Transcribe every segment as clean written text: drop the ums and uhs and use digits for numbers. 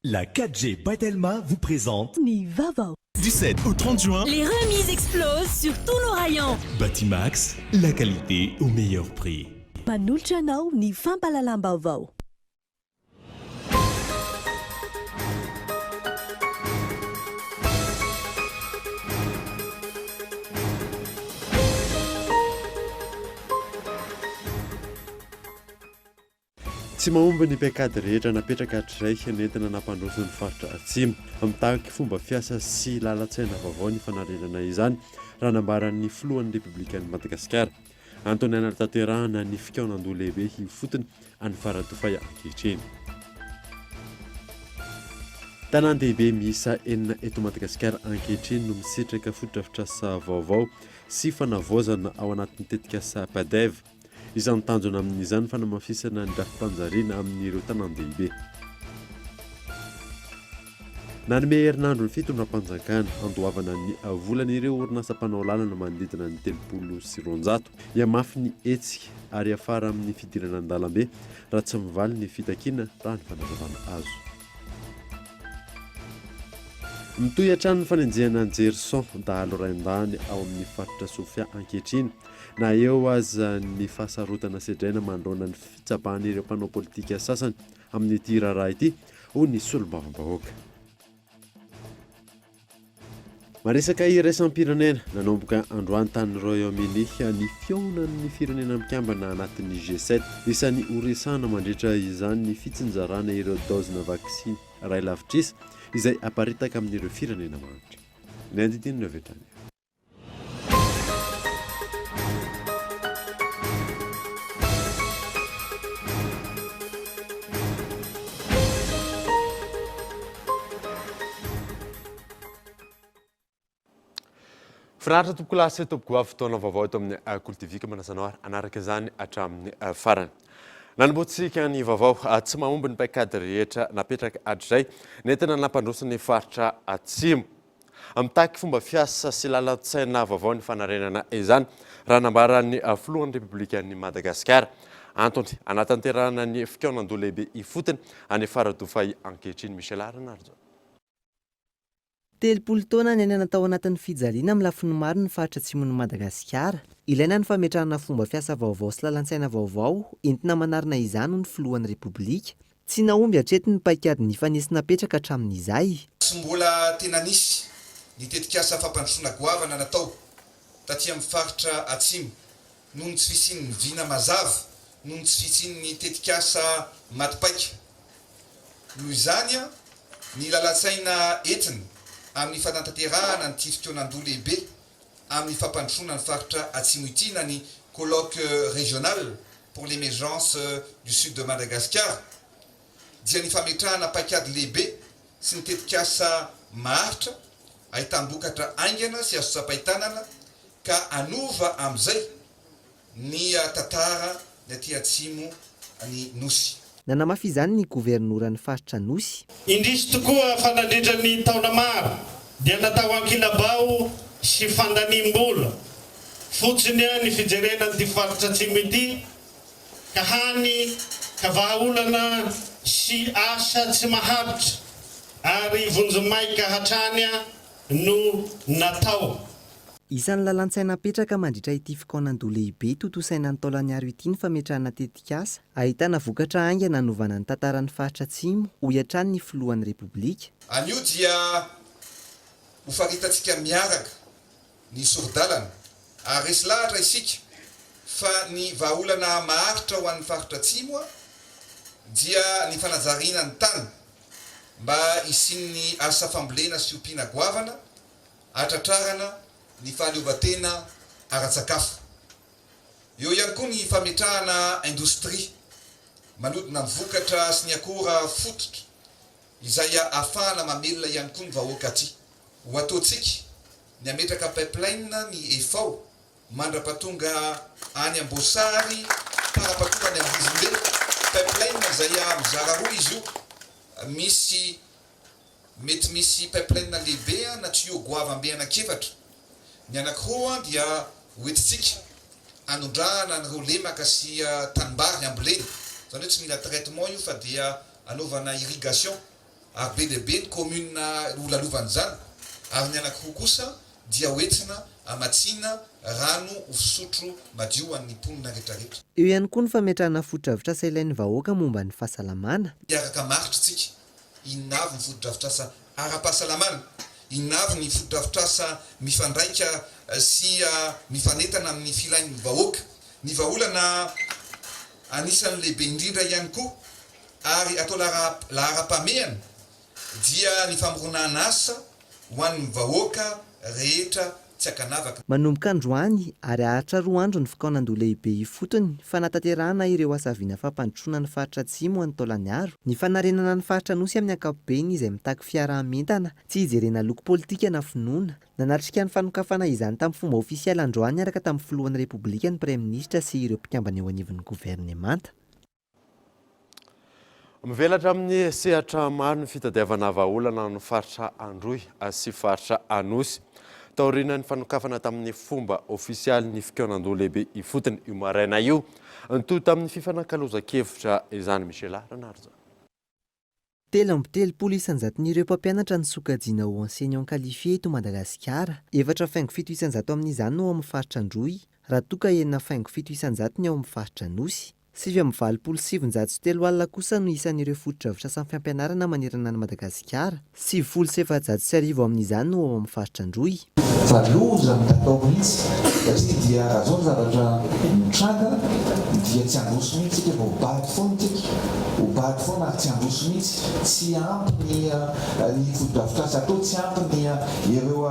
La 4G Batelma vous présente Ni Vava. Du 7 au 30 juin, les remises explosent sur tous nos rayons. Batimax, la qualité au meilleur prix. Manulchanao ni Fampalalambavao. Tsy mahomby ny mpiakady rehetra napetraka hatrizay nentina nampandroso ny faritra atsimo amitaky fomba fiasa sy lalan-tsaina vaovao ny fanarenana izany raha nambaran'ny filohan'ny Repoblikan'i Madagasikara Antony anatanterahana ny fikaonandoha lehibe hifotony any faratofay ankehitriny. Tanan-dehibe miisa enina eto Madagasikara ankehitriny no misitraka fotodrafitrasa vaovao sy fanavaozana ao anatin'ny tetikasa Padev. Izany tanjona amin'izany fanamafisana ny rafim-panjariana amin'ireo tanan-dehibe. Nanome herinandro ny fitondrampanjakana andohavana ny volan'ireo orinasa mpanao lalana manodidina ny 300 hiamafy ny hetsika ary afara amin'ny fidirana an-dalambe raha tsy mivaly ny fitakiana raha ny fanazavana azo. Mitohy hatrany ny fanenjehana anjery son dahalo raindany ao amin'ny faritra Sofia ankehitriny na eo aza ny fahasarotana sedraina mandrona ny fitsapahan'ireo mpanao politika sasany amin'ity raharaha ity ho ny solombavambahoaka. Maresaka iraisam-pirenena nanomboka androany tany Royaume-Uni ny fionan'ny firenena mikambana anatin'ny G7 isan'ny horesahana mandritra izany ny fitsinjarana ireo dozina vaksiny iray lavitrisy izay aparitaka amin'ireo firenena manitra. Ny andidinina avy hatrany. Finaritra tompoko lasy tompoko avy fotoana vaovao eto amin'ny Kultivika manasanao anaraka izany hatramin'ny farany. Nanomboantsika ny vaovao tsy mahomby ny mpaikady rehetra napetraka hatrizay nentina nampandrosin'ny faritra atsimo. Amitaky fomba fiasa sy lalan-tsaina vaovao ny fanarenana izany raha nambaran'ny filohan'ny Repoblikan'i Madagasikara. Antony anatanterahana ny fikaonandoha lehibe ifotony any faradofay ankehitriny Michel Aranarjo. 30 taona ny natao anatin'ny fijaliana amin'ny lafiny maro ny faritra atsimon'ny Madagasikara. Ilaina ny fametrahana fomba fiasa vaovao sy lalan-tsaina vaovao entina manarina izany ny filohan'ny Repoblika. Tsy nahomby hatreto ny paikady ny fanesy napetraka hatramin'izay. Sy mbola tena nisy ny tetikasa fampandrosoana goavana natao taty amin'ny faritra atsimo noho ny tsy fisian'ny vina mazava noho ny tsy fisian'ny tetikasa matipaika. Noho izany ny lalan-tsaina entina amin'ny fanantanterahana ny fikaonandoha lehibe amin'ny fampandrosoana ny faritra atsimo ity na ny colloque régional pour l'émergence du sud de Madagascar dia ny fametrahana paikady lehibe sy ny tetikasa maharitra ahitambokatra aingana sy azo tsapahitanana ka anova amin'izay ny tantara ny aty atsimo ny nosy. Nanamafy izany ny governoran'ny faritra nosy. Indrisy tokoa fanandritran'ny taona maro dia natao ankilabao sy fandanimbola fotsiny ny fijerena ny faritra atsimo ity ka hany ka vahaolana sy asa tsy maharitra ary vonjomaika hatrany no natao. Isan'ny lalan-tsaina napetraka mandritra ity fikaonandoha lehibe totosaina ny taolany aro ity ny fametrahana tetikasa ahitana vokatra aingana nanovana ny tantaran'ny faritra atsimo ho hiatrany ny filohan'ny Repoblika. Anio dia ho faritantsika miaraka ny sordalana ary resy lahatra isika fa ny vahaolana maharitra ho an'ny faritra atsimo dia ny fanajariana ny tany mba isin'ny asa fambolena sy ompiana goavana atratrarana ny fahaleovan-tena ara-tsakafo. Eo ihany koa ny fametrahana indostria manodina ny vokatra sy ny akora fototra izay ahafahana mamelona ihany koa ny vahoaka aty. Ho ataontsika ny ametraka pipeline ny EFAO mandrapatonga any Ambosary parapatonga any Ambozimbe. Pipeline izay mizara roa izy io, mety misy pipeline lehibe na tuyau goavambe anakefatra. Ny anankiroa dia hoentitsika anondrahana an'ireo lemaka sy tanimbary amboleny. Izany hoe tsy mila traitement io fa dia anaovana irrigation ary be dia be ny commune olalovanyzany ary ny anankiroa kosa dia hoentina amatsiana rano fisotro madio amin'ny mponina rehetrarehetra. Eo ihany koa ny fametrahana foto-drafitrasa ilain'ny vahoaka momba ny fahasalamana. Miaraka maritritsika inona avy ny foto-drafitrasa ara-pahasalamana, inona avy ny foto-drafitrasa mifandraika sy mifanentana amin'ny filain'ny vahoaka. Ny vahaolana anisan'ny lehibe indrindra ihany koa ary atao lahara-pamehana dia ny famoronana asa ho an'ny vahoaka rehetra tsy akanavaka. Manomboka androany ary ahatra 2 andro ny fikaonan-doha lehibe ifotony fanatanterahana ireo asaviana fampandrosoana ny faritra atsimo any Taolagnaro. Ny fanarenana ny faritra Anosy amin'ny ankapobeny izay mitaky fiarahamentana, tsy hijerena loko politika na finoana. Nanatrika ny fanokafana izany tamin'ny fomba ofisialy androany araka tamin'ny filohan'ny repoblika ny praiministra sy ireo mpikambana eo anivon'ny governemanta. Mivelatra amin'ny sehatra maro ny fitadiavana vahaolana ny faritra Androy sy faritra Anosy. Taoriana ny fanokafana tamin'ny fomba ofisialy ny fikaonan-doha lehibe ifotony io maraina io. Toy tamin'ny fifanankalozan-kevitra izany Michela Renardo. 3 isanjaton'ireo mpampianatra ny sokajiana ho enseignant qualifié eto Madagasikara. 4,7 isanjato amin'izany no ao amin'ny faritra Androy, raha toa ka 9,7 isanjato ny ao amin'ny faritra Anosy. 7,703 alina kosa no isan'ireo foto-drafitrasa amin'ny fampianarana manerana ny Madagasikara. 7,709 amin'izany no ao amin'ny faritra Androy. Fa loza mitatao mihitsy satria dia azao zavatra mitranga dia tsy androso mihitsy sika vao bady foana tsika ho bady foana ary tsy androso mihitsy tsy ampy ny foto-drafitrasa atao tsy ampy ireo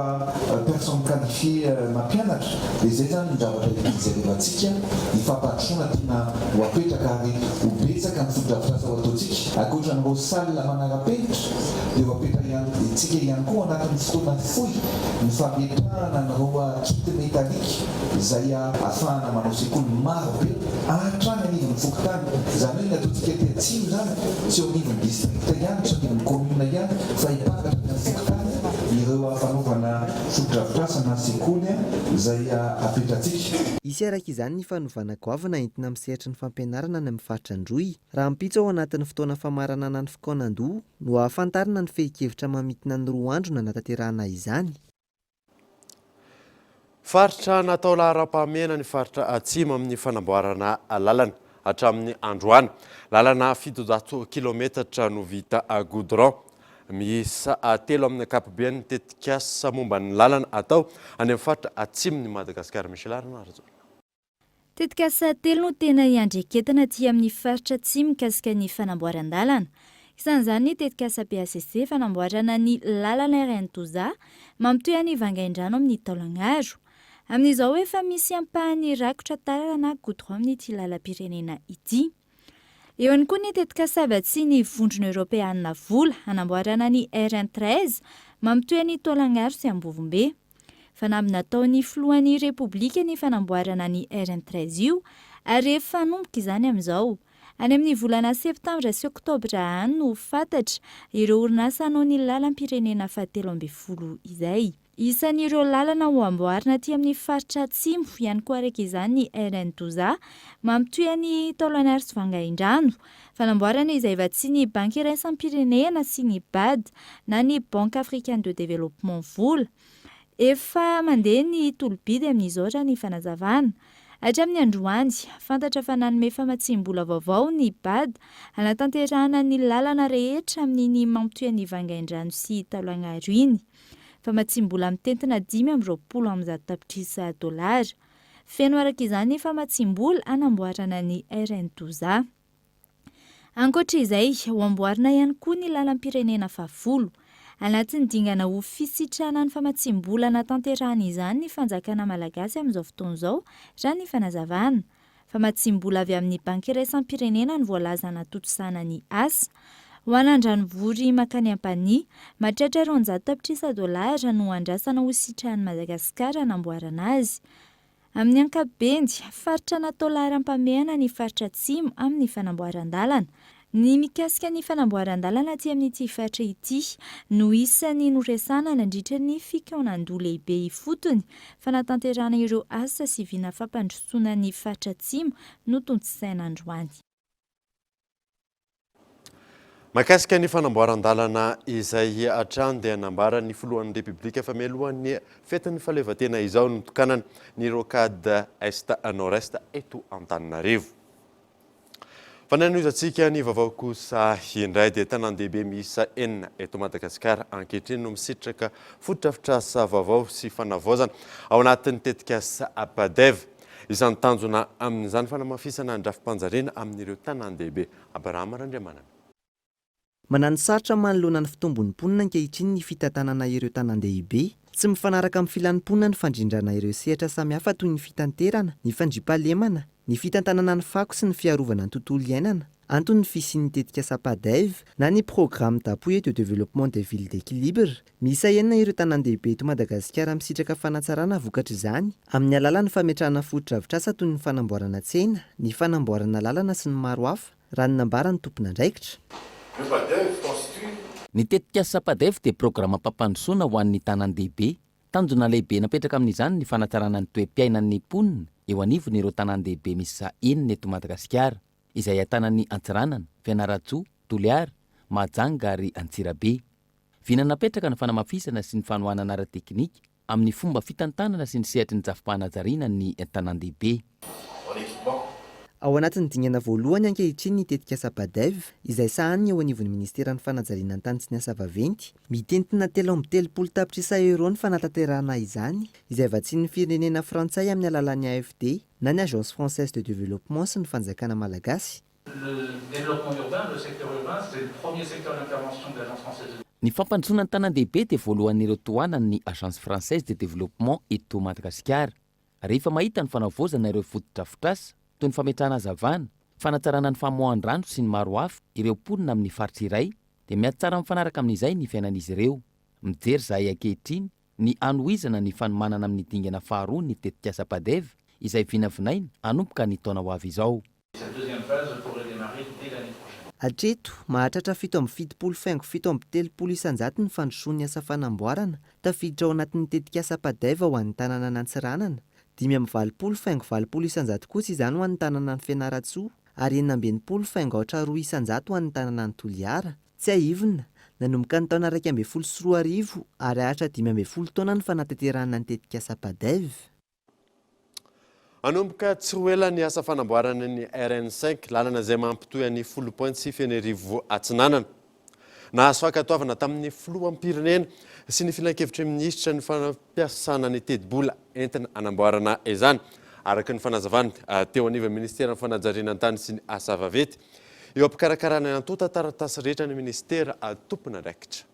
personne qualifié mampianatra dia zay zany ny zavatra ijerevantsika ny fampandrosoana tena ho apetraka ary ho betsaka ny foto-drafitrasa ho ataontsika ankoatran'ireo salina manara-penitra dia ho apetraka tsika ihany koa anatin'ny fotoana fohy ny fametrahana n'ireo kity metalika izay ahafahana manao sekoly maro be hatrany anivon'ny fokotany. Izany hoe ny ataontsika ety atsimo zany tsy eo anivon'ny districta ihany, tsy eo anivon'ny commune ihany fa hipakatra ny fokotany ireo fanaovana foto-drafitrasa na sekoly izay apetratsika. Isy araka izany ny fanovana goavana entina misehatra ny fampianarana any amin'ny faritra Androy. Raha mpitso ao anatin'ny fotoana famaranana ny fikaonan-doha no ahafantarana ny fehi-kevitra mamitina ny 2 andro nanatanterahana izany. Faritra natao lahara-pahamehana ny faritra atsimo amin'ny fanamboarana lalana hatramin'ny androany. Lalana 700 kilometatra no vita goudron. Miisa 3 amin'ny ankapobeny tetikasa momba ny lalana atao any amin'ny faritra atsimo ny Madagasikara. Michela Renardo. Tetikasa 3 no tena iandreketana aty amin'ny faritra atsimo mikasika ny fanamboaran-dalana. Isan'izany tetikasa PACC fanamboarana ny lalana RN Toza mampitohy any Vangaindrano amin'ny Taolagnaro. Amin'izao efa misy ampahany rakotra tara na goudron amin'ity lalam-pirenena ity. Eo ihany koa ny tetikasa avatsy ny vondrona Europeanina vola hanamboarana ny RN13 mampitohy ny Taolagnaro sy Ambovombe. Fanampy nataon'ny filohan'ny repoblika ny fanamboarana ny RN13 io ary efa nomboka izany amin'izao. Any amin'ny volana septambra sy oktobra any no fantatra ireo orinasa hanao ny lalam-pirenena fahatelo amby folo izay. Isan'ireo lalana ho amboarina aty amin'ny faritra atsimo ihany koa araka izany ny RN Toza mampitohy ny Taolagnaro sy Vangaindrano. Fanamboarana izay vatsy ny banky iraisam-pirenena sy ny BAD na ny Banque Africaine de Développement vola. Efa mandeha ny tolobidy amin'izao raha ny fanazavana. Hatramin'ny androany, fantatra fa nanome famatsim-bola vaovao ny BAD hanatanterahana ny lalana rehetra amin'iny mampitohy ny Vangaindrano sy Taolagnaro iny. Famatsim-bola mitentina 520 tapitrisa $. Feno araka izany ny famatsim-bola anamboarana ny RN Toza. Ankoatra izay, ho amboarina ihany koa ny lalam-pirenena fahafolo. Anatin'ny dingana ho fisitrana ny famatsim-bola natanterahana izany ny fanjakana malagasy amin'izao fotoan'izao raha ny fanazavana. Famatsim-bola avy amin'ny banky iraisam-pirenena ny voalazana totosana ny asa. Ho an'Andranovory makany Ampania, mahatratra $200 tapitrisa no andrasana ho sitrahan'i Madagasikara namboarana azy. Amin'ny ankapobeny, faritra natao lahara-pahamehana ny faritra atsimo amin'ny fanamboaran-dalana. Ny mikasika ny fanamboaran-dalana aty amin'ity faritra ity no isan'ny noresana nandritra ny fikaonan-doha lehibe ifotony fanatanterahana ireo asa sy viana fampandrosoana ny faritra atsimo no tontosaina androany. Mahakasika ny fanamboaran-dalana izay hatrany dia nambara ny filohan'ny Repoblika fa mialohan'ny fetin'ny fahaleovantena izao notokanana ny rocade Est Nord-Est eto Antananarivo. Fananoizantsika ny vaovao kosa indray dia tanan-dehibe miisa 4 eto Madagasikara ankehitriny no misitraka fotodrafitrasa vaovao sy fanavaozana ao anatin'ny tetikasa Apadev. Izany tanjona amin'izany fanamafisana ny drafim-panjariana amin'ireo tanan-dehibe. Abrahama Randriamanana. Manano sarotra manoloana ny fitombon'ny mponina ankehitriny ny fitantanana ireo tanan-dehibe, tsy mifanaraka amin'ny filanimponina ny fandrindrana ireo sehatra samihafa toy ny fitanterana, ny fandriampahalemana, ny fitantanana ny fako sy ny fiarovana ny tontolo iainana, antony ny fisian'ny tetikasa Apadev na ny programme d'appui de développement des villes d'équilibre. Miisa 4 ireo tanan-dehibe eto Madagasikara misitraka fanatsarana vokatra izany amin'ny alalan'ny fametrahana fotodrafitrasa toy ny fanamboarana tsena, ny fanamboarana lalana sy ny maro hafa, raha ny nambara ny tompon'andraikitra. Ny tetikasa Apadev dia programa mpampandrosoana ho an'ny tanan-dehibe. Tanjona lehibe napetraka amin'izany ny fanatsarana ny toe-piainan'ny mponina eo anivon'ireo tanan-dehibe miisa 4 eto Madagasikara, izay ahitana ny Antsiranana, Fianaratsoa, Toliara, Mahajanga ary Antsirabe. Vina napetraka ny fanamafisana sy ny fanohanana ara-teknika amin'ny fomba fitantanana sy ny sehatry ny jafim-pahanajariana ny tanan-dehibe. Ao anatin'ny dingana voalohany ankehitriny ny tetikasa Apadev izay sahany eo anivon'ny Ministeran'ny Fanajariana ny tany sy ny asa vaventy, mitentina 330 tapitrisa euro ny fanatanterahana izany, izay vatsian'ny firenena Frantsay amin'ny alalan'ny AFD na ny Agence Française de Développement sy ny fanjakana malagasy. Ny fampandrosoana ny tanan-dehibe dia voalohan'ireo tohanan'ny Agence Française de Développement eto Madagasikara. Rehefa mahita ny fanavaozana ireo fotodrafitrasa toy ny fametrahana hazavana, fanatsarana ny famoahan-drano sy ny maro hafa ireo mponina amin'ny faritra iray, dia miady tsara mifanaraka amin'izay ny fiainan'izy ireo. Mijery zahay ankehitriny ny anohizana ny fanomanana amin'ny dingana faharoa ny tetikasa Apadev izay vinavinaina hanomboka ny taona ho avy izao. Hatreto, mahatratra 7,7 isanjato ny fandrosoan'ny asa fanamboarana tafiditra ao anatin'ny tetikasa Apadev ho an'ny tanàna n'Antsiranana, 5,20 isanjato kosa izany ho an'ny tanàna ny Fianaratsoa ary 4,2 isanjato ho an'ny tanàna ny Toliara. Tsy ahivina, nanomboka ny taona 2014 ary ahatra 15 taona ny fanatanterahana ny tetikasa Apadev. Anomboka tsy ho ela ny asa fanamboarana ny RN5 lalana izay mampitohy an'ny 10.9 Atsinanana. Nahazo fankatoavana tamin'ny filoham-pirenena sy ny filan-kevitra minisitra ny fampiasana ny tedi-bola entina anamboarana izany. Araka ny fanazavana teo anivon'ny Ministeran'ny Fanajariana ny tany sy ny asa vaventy, eo ampikarakarana ny antota taratasy rehetra ny ministera tompon'andraikitra.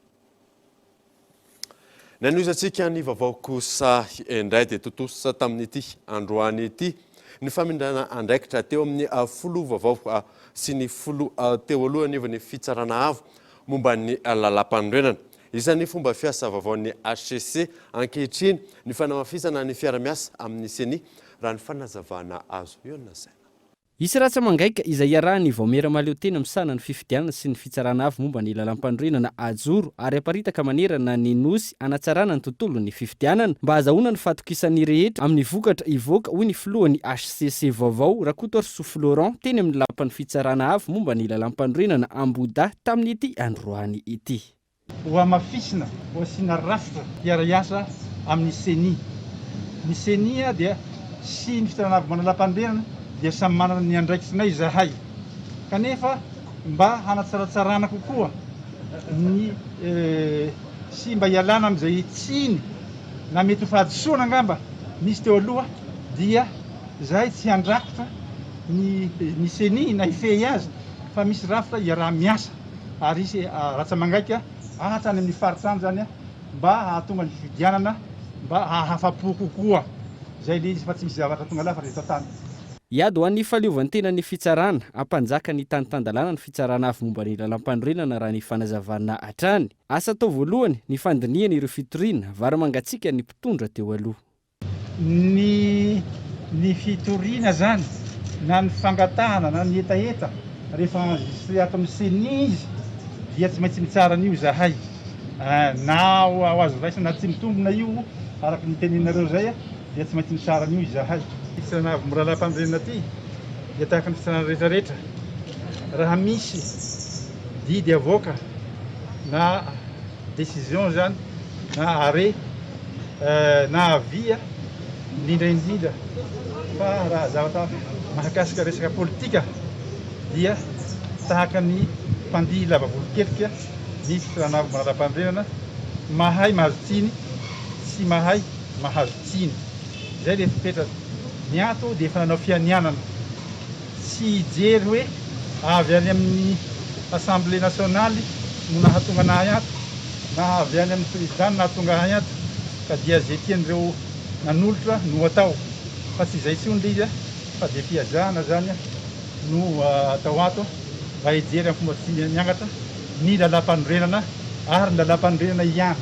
Nanoizantsika ny vaovao kosa indray dia totosa tamin'ity androany ity ny famindrana andraikitra teo amin'ny folo vaovao sy ny folo teo aloha anivon'ny fitsarana avo momba ny lalam-pandroenana. Isan'ny fomba fiasa vaovaon'ny HCC ankehitriny ny fanamafisana ny fiara-miasa amin'ny CENI raha ny fanazavana azo. Io na saina. Isy ratsa mangaika izay iarahany vaomera maleo tena misana ny fifidianana sy ny fitsarana avy momba ny lalam-pandroenana ajoro ary aparitaka manerana ny nosy anatsarana ny tontolo ny fifidianana mba azahoana ny fatokisany rehetra amin'ny vokatra ivoaka hoy ny filohan'ny HCC vaovao Rakotoarso Florent teny amin'ny lapan'ny fitsarana avy momba ny lalam-pandroenana Amboda tamin'ity androany ity. Ho amafisina ho asiana rafitra hiara-iasa amin'ny CENI. Ny CENI dia sy ny fitsarana avy mana lalam-pandroenana dia samy manana ny andraikitrinay zahay. Kanefa mba hanatsaratsarana kokoa ny sy mba hialana amin'izay tsiny na mety ho fahadisoana angamba misy teo aloha dia zahay tsy handrakotra ny CENI na hifehy azy fa misy rafitra hiaraha-miasa ary isy ratsa mangaika hatrany amin'ny faritrany zany mba hahatonga ny fifidianana mba hahafa-po kokoa. Zay le izy fa tsy misy zavatra tonga lafa rehetra tany. Iady ho an'ny fahaliovan'ny tena ny fitsarana, ampanjaka ny tany-tandalana ny fitsarana avy momba ny lalam-pandroenana raha ny fanazavana hatrany. Asa tao voalohany ny fandiniana ireo fitoriana vary mangatsika ny mpitondra teo aloha. Ny fitoriana zany na ny fangatahana na ny etaeta rehefa ato amin'ny CENI izy dia tsy maintsy mitsara an'io zahay. Na ho azo raisina na tsy mitombona io araka ny teninareo zay dia tsy maintsy mitsara an'io zahay. Fitsarana avy mora lalam-pandroenana ty dia tahaka ny fitsarana rehetrarehetra. Raha misy didy avoaka na décision zany na arrêt na avia indrindra fa raha zavatra mahakasika resaka politika dia tahaka ny mpandihy lava volo-kelika ny firanavo manara-pandrenana mahay mahazo tsiny sy mahay mahazo tsiny zay le fipetraka ny ato dia efa nanao fianianana sy hijery hoe avy any amin'ny assemblée nationaly no nahatonga anahy ato na avy any amin'ny président nahatonga ahy ato ka dia zay tian'ireo nanolotra no atao fa tsy izay tsony le izy fa dia fiazahana zany no atao ato mba hijery amin'ny fomba tsy miangatra ny lalam-panorenana ary ny lalam-panorenana ihany.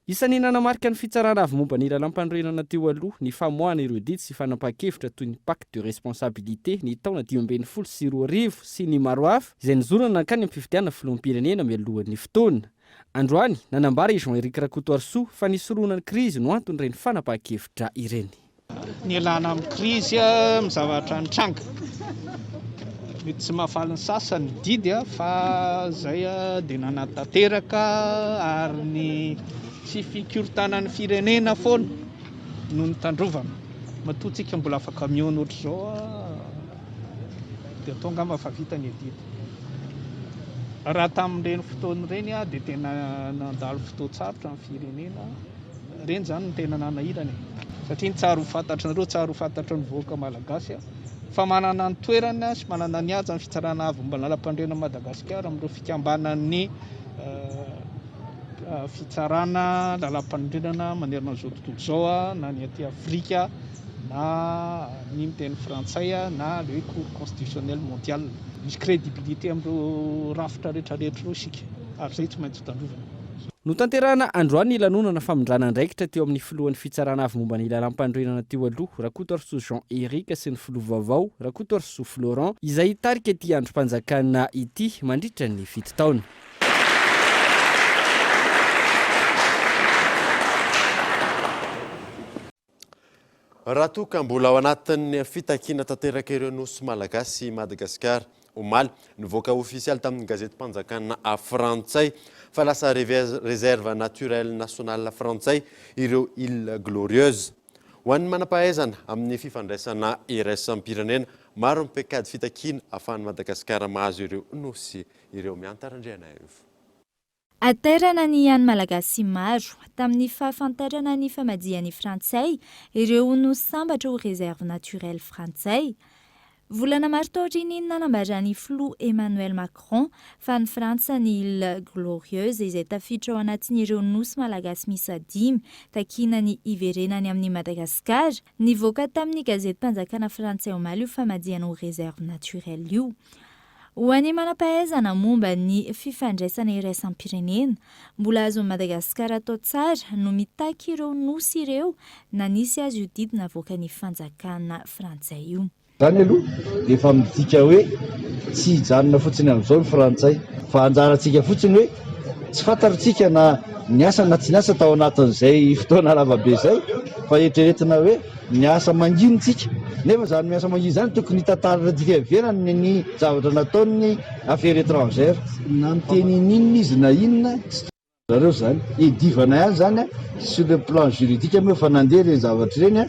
Isan'ny nanamarika ny fitsarana avy momba ny lalam-panorenana teo aloha ny famoahana ireo didy sy fanapa-kevitra toy ny pacte de responsabilité ny taona 2024 sy ny maro hafa izay nizorana nankany amin'ny fifidianana filoham-pirenena mialohan'ny fotoana. Androany nanambara i Jean-Éric Rakotoarso fa nisoroana ny krizy no antony ireny fanapa-kevitra ireny. Ny alana amin'ny krizy mizavatra ny tranga mety tsy mahafaly ny sasany didy fa zay dia nanatanteraka ary ny tsy fikortanan'ny firenena foana no nitandrovana matoatsika mbola afaka mihaona ohatr' zao dia tonga mba fa vita ny didy raha tamin'ireny fotoana ireny dia tena nandalo fotoatsarotra amin'ny firenena ireny zany no tena nanahirany satria ny tsara ho fantatranareo tsara ho fantatra ny voaka malagasy fa manana ny toerana sy manana ny aja ny fitsarana avy mba lalam-pandrenana Madagasikara amin'ireo fikambanan'ny fitsarana lalam-pandrenana manerana an'izao tontolo zao na ny aty Afrika na ny miteny frantsay na le cour constitutionnelle mondiale misy crédibilité amin'ireo rafitra rehetrarehetra ireo isika ary zay tsy maintsy tandrovana. No tanterana androany lanonana famondrana andraikitra teo amin'ny filohan'ny fitsarana avy momba ny lalam-pandrenana teo aloha Rakotoarso Jean-Éric sy ny filoha vaovao Rakotoarso Florent izay hitarika ity androm-panjakana ity mandritra ny 7 taona. Raha toka mbola ao anatin'ny fitakiana tanteraka ireo nosy malagasy Madagasikara omaly nivoaka ofisialy tamin'ny gazety mpanjakana frantsay fa lasa réserve naturelle nationale frantsay ireo îles glorieuses ho an'ny manampahaizana amin'ny fifandraisana iraisam-pirenena maro ny pekady fitakiana ahafahan'ny Madagasikara mahazo ireo nosy ireo miantarandriana io. Aterana ny any malagasy maro tamin'ny fahafantarana ny famadian'ny frantsay ireo no sambatra ho réserve naturelle frantsay. Volana maro taoriny nanambarany filoha Emmanuel Macron fa ny Frantsa ny îles glorieuses izay tafiditra ao anatin'ireo nosy malagasy miisa 5 takiana ny iverenany amin'ny Madagasikara nivoaka tamin'ny gazety mpanjakana frantsay omaly io famadiana ho réserve naturelle io. Ho any manampahaizana momba ny fifandraisana iraisam-pirenena mbola azo Madagasikara atao tsara no mitaky ireo nosy ireo na nisy azy io didy navoaka ny fanjakana frantsay io. Zany aloha dia efa midika hoe tsy hijanona fotsiny amin'izao ny frantsay fa anjarantsika fotsiny hoe tsy fantatritsika na niasa na tsy niasa tao anatin'izay fotoana lavabe izay fa eritreretina hoe niasa manginitsika nefa zany miasa manginy zany tokony hitantarana dika ivelany ny zavatra nataony affaires étrangères na miteny inona izy na inona zareo zany edivana ihany zany sur le plan juridique moa efa nandeha ireny zavatra ireny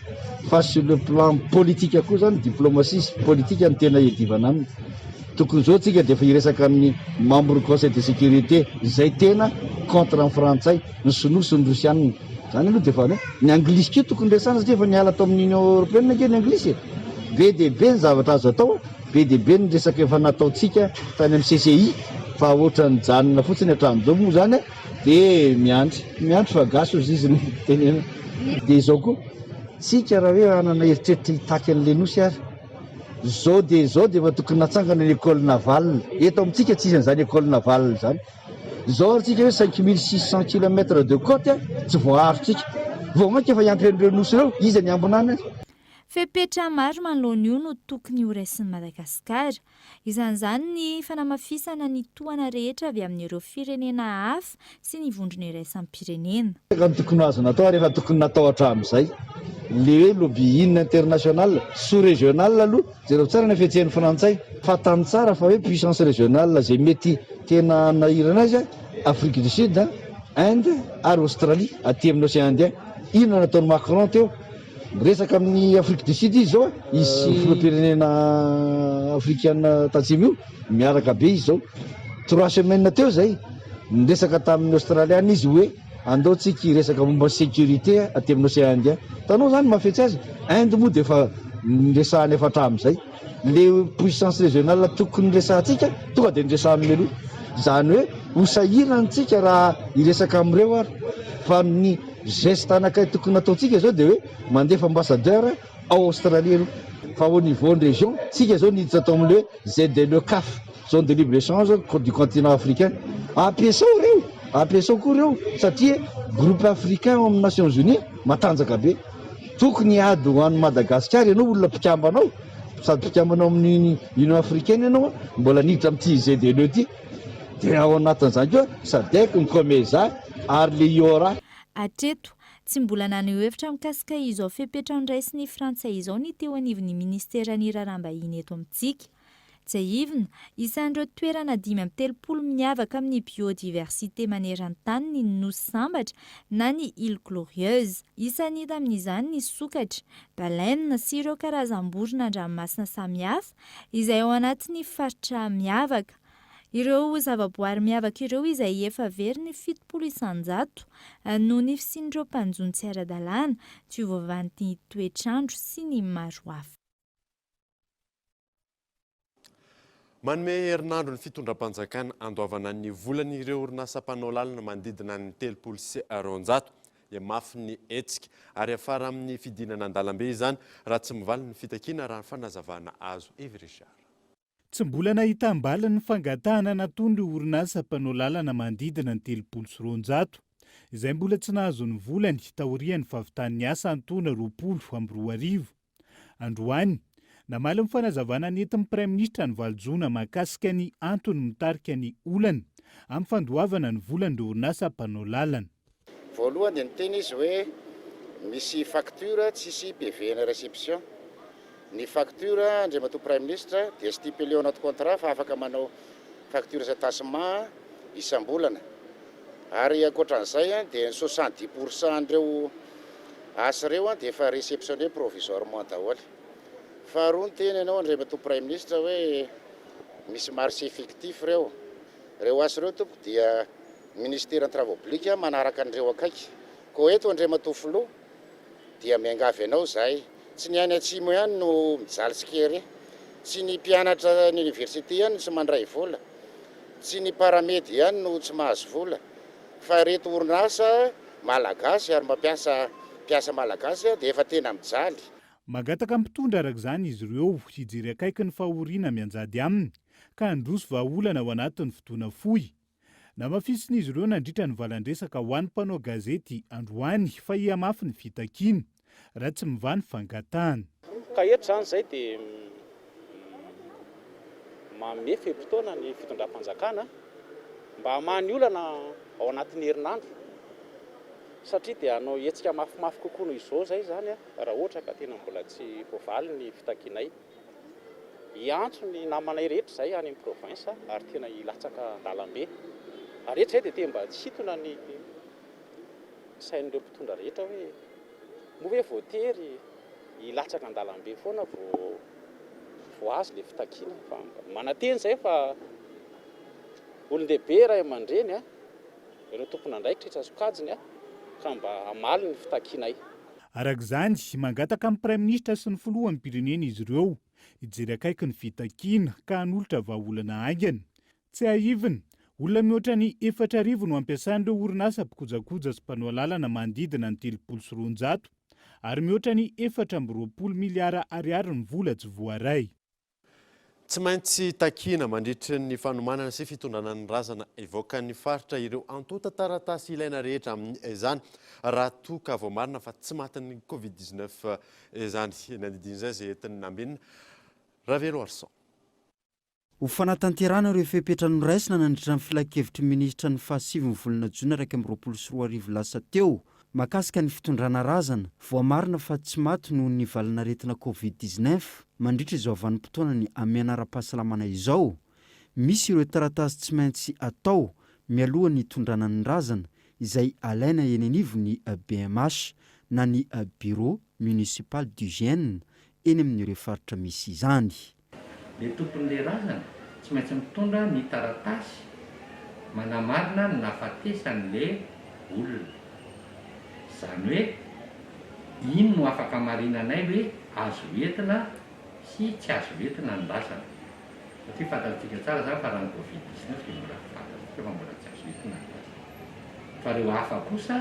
fa sur le plan politique koa zany diplomatie politique ny tena edivana aminy tokony zao tsika dia efa hiresaka amin'ny membre conseil de sécurité izay tena contre ny frantsay ny sonosy ny rosianina zany aloha dia efa ny anglisy ke tokony resana satria efa niala tao amin'ny union européenne ke ny anglisy be dia be ny zavatra azo atao be dia be ny resaka efa nataontsika tany amin'ny CCI fa ohatra ny janona fotsiny hatramin'izao moa zany dia miandry fa gaso izy izy tenena dia izao koa tsika raha hoe anana eritreritra hitaky an'le nosy ary zao dia efa tokony natsangana ny école navale eto amintsika tsy izy an'izany école navale zany zao ary tsika hoe 5600 km de côte tsy voaharotsika vao manka efa hiampy an'ireo nosy ireo izy ny ambonany fepetra maro manoloana io no tokony ho raisin'ny Madagasikara izan'izany ny fanamafisana ny tohana rehetra avy amin'ireo firenena hafa sy ny vondrona iraisam-pirenena. Tokony azo natao rehefa tokony natao hatramin'izay le hoe lobbying international sous régional aloha zareo tsara ny fietsehan'ny frantsay fa tany tsara fa hoe puissance régionale zay mety tena nahirana azy Afrique du Sud, Inde ary Australie aty amin'ny océan Indien. Inona nataony Macron teo resaka amin'ny Afrique du Sud izy zao izy filoham-pirenena africaine tatsimo io miaraka be izy zao 3 semaines teo zay niresaka tamin'ny Australiana izy hoe andaotsika resaka momba sécurité aty amin'ny océan Indien. Tanao zany mafetsy azy Inde moa dia efa niresahany efa hatramin'izay le puissance régionale tokony resahantsika tonga dia niresaha amin'ny aloha zany hoe hosahirantsika raha iresaka amin'ireo ary fa ny geste anakay tokony nataontsika zao dia hoe mandefa ambassadeur ao Australie aloha fa au niveau de région tsika zao niditra atao amin'le hoe ZLE CAF zone de libre échange du continent africain ampiasao koa ireo satria groupe africain amin'ny Nations Unies matanjaka be tokony ady ho an'ny Madagasikara ianao olona mpikambana sady mpikambana amin'ny Union africaine ianao mbola niditra amin'ity ZLE ty dia ao anatin'izany koa SADC ny COMESA ary le IORA. Hatreto tsy mbola naneho hevitra mikasika izao fepetra niraisiny frantsay izao ny teo anivon'ny ministeran'ny raharaham-bahiny eto amintsika. Tsy ahivina isan'ireo toerana 530 miavaka amin'ny biodiversité maneran-tany ny nosy sambatra na ny île glorieuse. Isany hita amin'izany ny sokatra, baleine sy ireo karazam-borona an-dranomasina samihafa izay ao anatin'ny faritra miavaka. Ireo zavaboary miavaka ireo izay efa very ny 700 isan-jato noho ny fisian'ireo mpanjony tsy ara-dalàna, fiovaovan'ny toetrandro sy ny maro hafa. Manome herinandro ny fitondram-panjakana andoavana ny volan'ireo orinasa mpanao lalina manodidina ny 300 dia mafy ny hetsika ary afara amin'ny fidinana an-dalambe izany raha tsy mivaly ny fitakiana raha fanazavana azo Evy Richard. Tsy mbola nahita ambala ny fangatahana nataon'ny orinasa mpanao lalana manodidina ny 300 izay mbola tsy nahazo ny volany taorian'ny fahavitan'ny asa Antoina 20 androany namaly ny fanazavana nentin'ny Praiminisitra ny Valojona mahakasika ny antony mitarika ny olana amin'ny fandoavana ny volan'ireo orinasa mpanao lalana. Voalohany dia niteny izy hoe misy facture tsisy PV na réception. Ny facture andriamatoa Praiminisitra dia stipulé ao anaty contrat fa afaka manao facture tassement isam-bolana. Ary ankoatran'izay dia 70% an'ireo asa ireo dia efa réceptionné provisoirement daholo. Faharoa ny teny ianao andriamatoa Praiminisitra hoe misy marché fictif reo asa ireo tompo dia ministère travaux publics manaraka an'ireo akaiky. Ko eto andriamatoa Filoha dia miangavy ianao zahay. Tsy ny any atsimo ihany no mijalitsika ery, tsy ny mpianatra ny université ihany tsy mandray vola, tsy ny paramedy ihany no tsy mahazo vola, fa reto orinasa malagasy ary mampiasa malagasy dia efa tena mijaly. Magataka mpitondra araka izany izy ireo hijery akaiky ny fahoriana mianjady aminy ka handroso vahaolana ao anatin'ny fotoana fohy. Namafisiny izy ireo nandritra ny valandresaka ho an'ny mpanao gazety androany fa hiamafy ny fitakiana raha tsy mivany fangatahana. Ka eto izany izay dia manome fehi-potoana ny fitondram-panjakana mba hamahany olana ao anatin'ny herinandro satria dia anao hetsika mafimafy kokoa noho izao izay zany raha ohatra ka tena mbola tsy voavaly ny fitakianay. Hiantso ny namanay rehetra izay any amin'ny province ary tena hilatsaka an-dalambe. Ary eto izay dia te mba tsy hitona ny sain'ireo mpitondra rehetra hoe moa voatery hilatsaka an-dalambe foana vao azo le fitakiana. Mananteny izay fa olon-dehibe ray aman-dreny ireo tompon'andraikitra tsy azo kajiny ka mba hamaly ny fitakianay. Araka izany mangataka amin'ny Praiminisitra sy ny filohan'ny pirenena izy ireo hijery akaiky ny fitakiana ka hanolotra vahaolana haingana. Tsy ahivina olona mihoatra ny 4,000 no ampiasan'ireo orinasa mpikojakoja sy mpanao lalana manodidina ny 300 ary mihoatra ny 420 miliara ariary ny vola tsy voaray. Tsy maintsy takiana mandritra ny fanomanana sy fitondrana ny razana evoakan'ny faritra ireo antota taratasy ilaina rehetra amin'izany raha toa vao marina fa tsy matin'ny Covid-19 izany nandidian'izay izay entin'ny nambinina. Ravelo Arson. Ho fanatanterana ireo fepetra noraisina nandritra ny filakevitry minisitra ny 7 volana Jona 2023 lasa teo mahakasika ny fitondrana razana voamarina fa tsy maty noho ny valanaretina covid-19 mandritra izao vanim-potoana ny amianara-pahasalamana izao misy ireo taratasy tsy maintsy atao mialoha ny tondrana ny razana izay alaina eny anivo ny BMH na ny bureau municipal d'hygiène eny amin'ireo faritra misy izany. Le tompon'le razana tsy maintsy mitondra ny taratasy manamarina ny nafatesan'le olona. Zany hoe ino no afaka marinanay hoe azo entina sy tsy azo entina ny razana. Satria fantatsika tsara zany fa raha ny covid-19 dia mbola fantatsika fa mbola tsy azo entina ny razana. Fa reo hafa kosa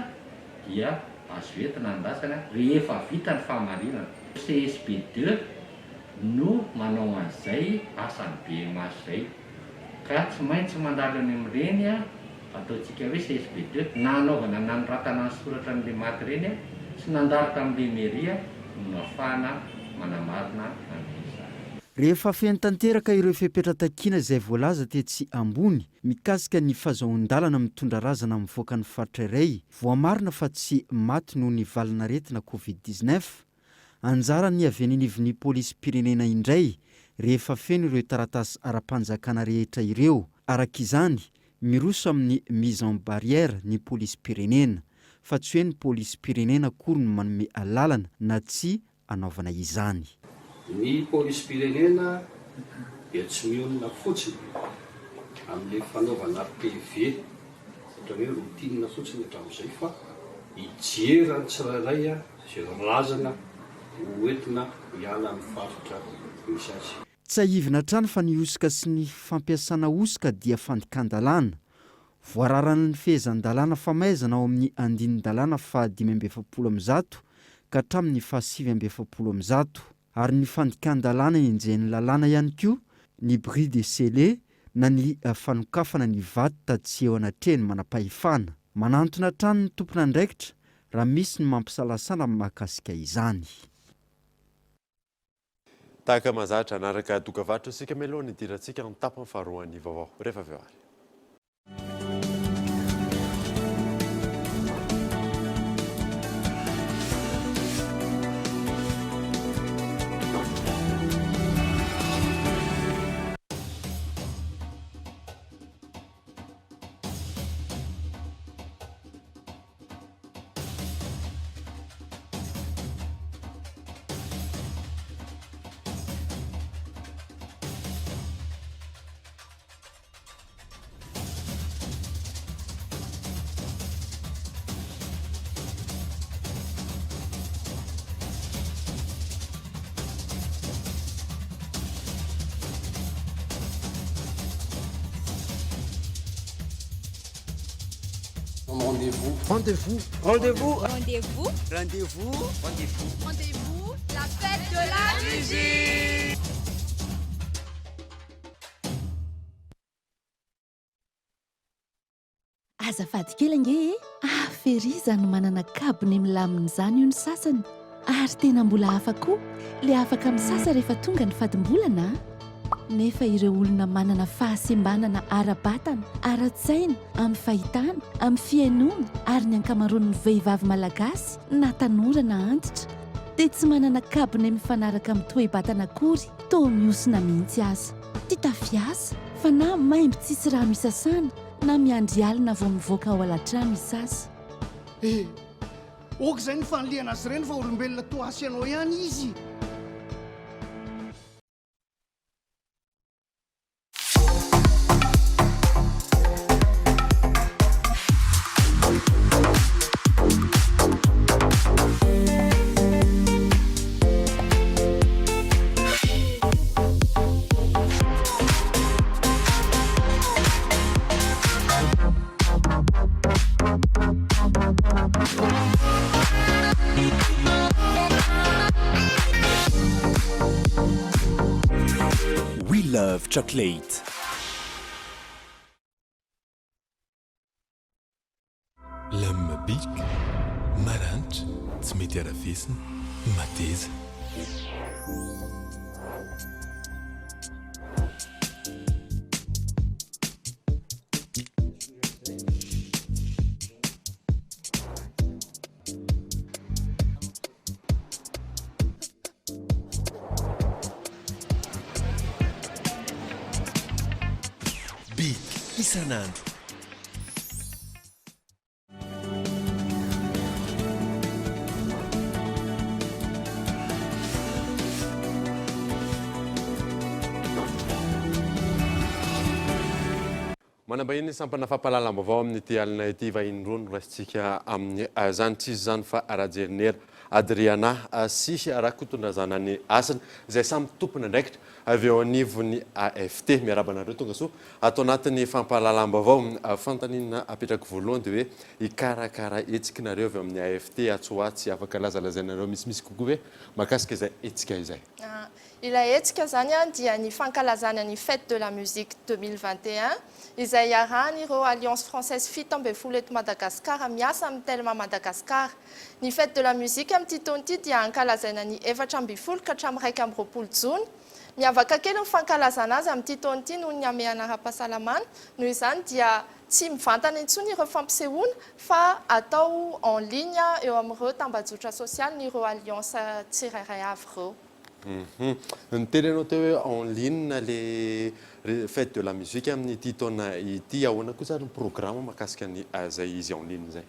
dia azo entina ny razana rehefa vita ny fahamarinana. CSP2 no manao an'izay asan'ny BMH zay. Ka tsy maintsy mandalo any amin'ireny ataontsika hoe CSP2 na anaovana nanoratana ny soratra amin'le maty ireny sy nandalo tamin'le mairie no ahafahana manamarina an'izany. Rehefa feno tanteraka ireo fepetra-takiana izay voalaza tetsy ambony mikasika ny fahazoan-dalana mitondra razana mivoaka ny faritra iray voamarina fa tsy maty noho ny valanaretina covid-19 anjara ny avy anivon'ny polisy pirenena indray rehefa feno ireo taratasy ara-panjakana rehetra ireo. Arak'izany miroso amin'ny mise en barrière ny polisy pirenena fa tsy hoe ny polisy pirenena akory no manome alalana na tsy anaovana izany. Ny polisy pirenena dia tsy mionona fotsiny amin'le fanaovana PV ohatra hoe routine fotsiny hatramin'izay fa hijerany tsirairay izay razana hoentina hiala amin'ny faritra misy azy. Tsy ahivina trano fa ny osika sy ny fampiasana osika dia fandikan-dalàna. Voararan'ny fehezan-dalàna famaizana ao amin'ny andinin-dalàna fa 570 ka hatramin'ny fa 770 ary ny fandikan-dalàna enjen'ny lalàna ihany koa ny bris de scellé na ny fanokafana ny vaty tsy eo anatreny manam-pahefana. Manantona trano ny tompona andraikitra raha misy ny mampisalasala mahakasika izany. Tahaka mahazatra anaraka dokavatra isika melohany idirantsika ny tapany faharoan'ny vaovao rehefa avy eo ary. Rendez-vous. Rendez-vous. Rendez-vous. Rendez-vous. Rendez-vous. Rendez-vous. Rendez-vous. La fête de la musique. Azafady kely ange Feriza no manana kabony milamina izany io ny sasany ary tena mbola hafa koa le afaka misasa rehefa tonga ny fadim-bolana. Nefa ireo olona manana fahasembanana ara-batana, ara-tsaina, amin'ny fahitana, amin'ny fiainoana ary ny ankamaroan'ny vehivavy malagasy na tanora na antitra dia tsy manana kabony mifanaraka amin'ny toe-batana akory, toa miosina mihitsy aza. Tia tafiasa fa na maimbo tsisy raha misasana na miandry alina vao mivoaka ao alatrano isasa. Ok izay ny fanoliana azy ireny fa olombelona toa asy anao ihany izy. Love chocolate. Lame bic, maranitra, tsy mety arafesina, mateza. isanandro. manambahiny sampana fampahalalam-baovao amin'ny ity alina ity vahiny roa no raisitsika amin'ny zany tsisy zany fa rajerinera Adriana sy rakotondrazana ny asany izay samy tompony ndraikitra avy eo anivony AFT miarabanareo tonga so atao anatin'ny fampahalalam-baovao fantanina apetraka voalohany dia hoe ikarakara etsikinareo avy amin'ny AFT atsoatsy afaka lazalazainareo misimisy kokoa hoe makasika izay etsika izay. Ilay hetsika zany dia ny fankalazana ny fête de la musique 2021 izay iarahan'ireo Alliance Française fito ambin'ny folo eto Madagasikara miasa amin'ny Telma Madagasikara. Ny fête de la musique amin'ity taona ity dia ankalazaina ny 4 ka hatramin'ny 1 Jona. Miavaka kely ny fankalazana azy amin'ity taona ity noho ny ame anara-pahasalamana, noho izany dia tsy mivantana intsony ireo fampisehoana fa atao en ligne eo amin'ireo tambazotra sosialy ny ireo alliance tsirairay avy ireo. Niteny anao teo hoe en ligne le fête de la musique amin'ity taona ity ahoana kosa ny programme mahakasika ny zay izy en ligne zay.